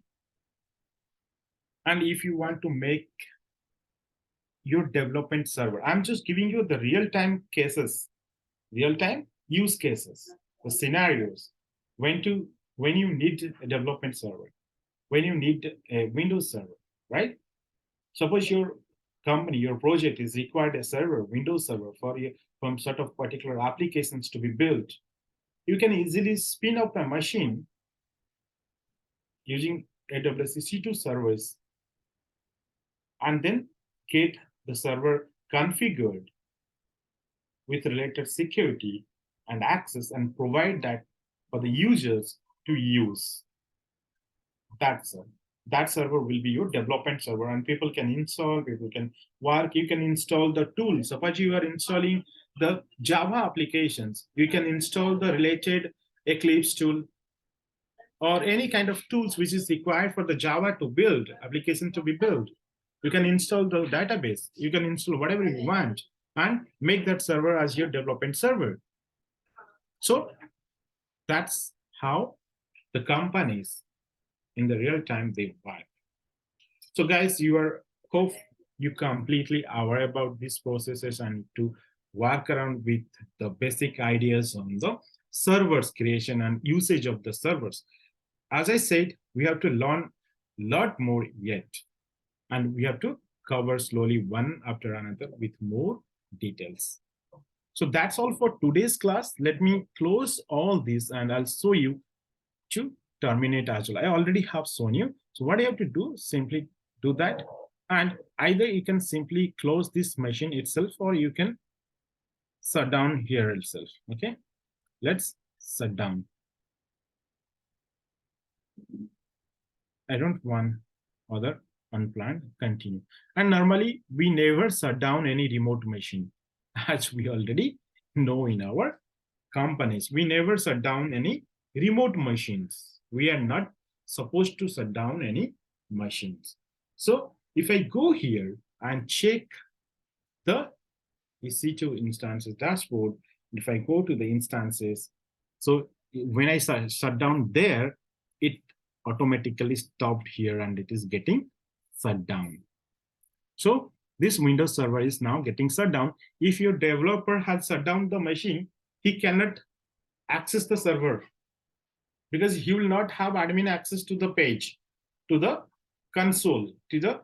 and if you want to make your development server, I'm just giving you the real-time cases, real-time use cases, the scenarios, when you need a development server, when you need a Windows server, right? Suppose your company, your project is required a server, Windows server for from sort of particular applications to be built. You can easily spin up a machine using AWS EC2 servers and then get the server configured with related security and access and provide that for the users to use. That server will be your development server, and people can install, people can work, you can install the tools. Suppose you are installing the Java applications, you can install the related Eclipse tool or any kind of tools which is required for the Java to build, application to be built. You can install the database, you can install whatever you want and make that server as your development server. So that's how the companies in the real time they work. So guys, hope you completely aware about these processes and to work around with the basic ideas on the servers creation and usage of the servers. As I said, we have to learn a lot more yet, and we have to cover slowly one after another with more details. So that's all for today's class. Let me close all this and I'll show you to terminate as well. I already have shown you. So what you have to do, simply do that. And either you can simply close this machine itself or you can shut down here itself. Okay, let's shut down. I don't want other unplanned, continue. And normally we never shut down any remote machine, as we already know in our companies. We never shut down any remote machines. We are not supposed to shut down any machines. So if I go here and check the EC2 instances dashboard, if I go to the instances, so when I shut down there, it automatically stopped here and it is getting shut down. So this Windows server is now getting shut down. If your developer has shut down the machine, he cannot access the server because he will not have admin access to the page, to the console, to the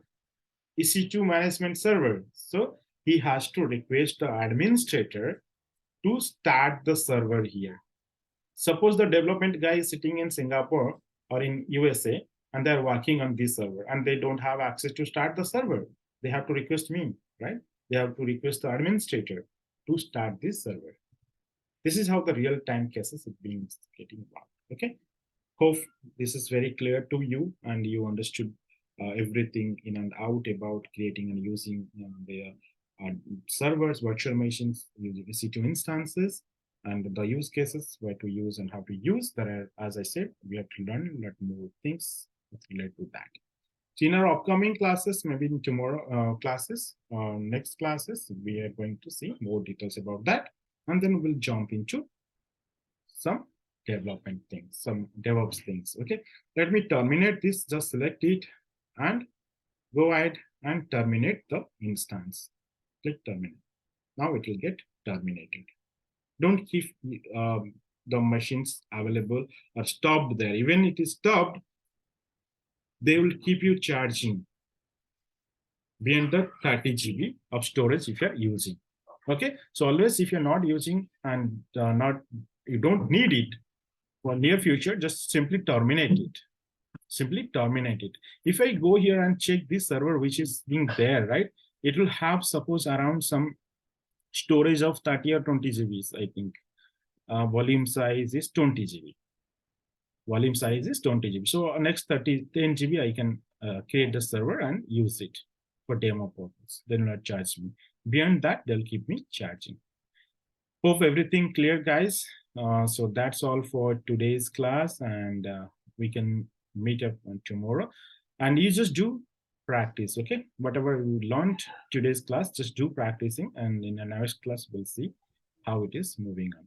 EC2 management server. So he has to request the administrator to start the server here. Suppose the development guy is sitting in Singapore or in USA and they're working on this server and they don't have access to start the server. They have to request me, right? They have to request the administrator to start this server. This is how the real-time cases are getting worked. Okay. Hope this is very clear to you and you understood everything in and out about creating and using the servers, virtual machines, using EC2 instances, and the use cases, where to use and how to use. There are, as I said, we have to learn a lot more things related to that. So in our upcoming classes, maybe in tomorrow classes, next classes, we are going to see more details about that. And then we'll jump into some development things, some DevOps things. Okay, let me terminate this, just select it and go ahead and terminate the instance. Click terminate. Now it will get terminated. Don't keep the machines available or stopped there. Even it is stopped, they will keep you charging beyond the 30 GB of storage if you're using. Okay, so always if you're not using and you don't need it for near future, just simply terminate it. Simply terminate it. If I go here and check this server which is being there, right, it will have suppose around some storage of 30 or 20 GBs, I think. Volume size is 20 GB. Volume size is 20 GB. So next 10 GB, I can create the server and use it for demo purpose. They will not charge me. Beyond that, they'll keep me charging. Hope everything clear, guys. So that's all for today's class, and we can meet up on tomorrow. And you just do practice, okay? Whatever you learned today's class, just do practicing, and in the next class, we'll see how it is moving on.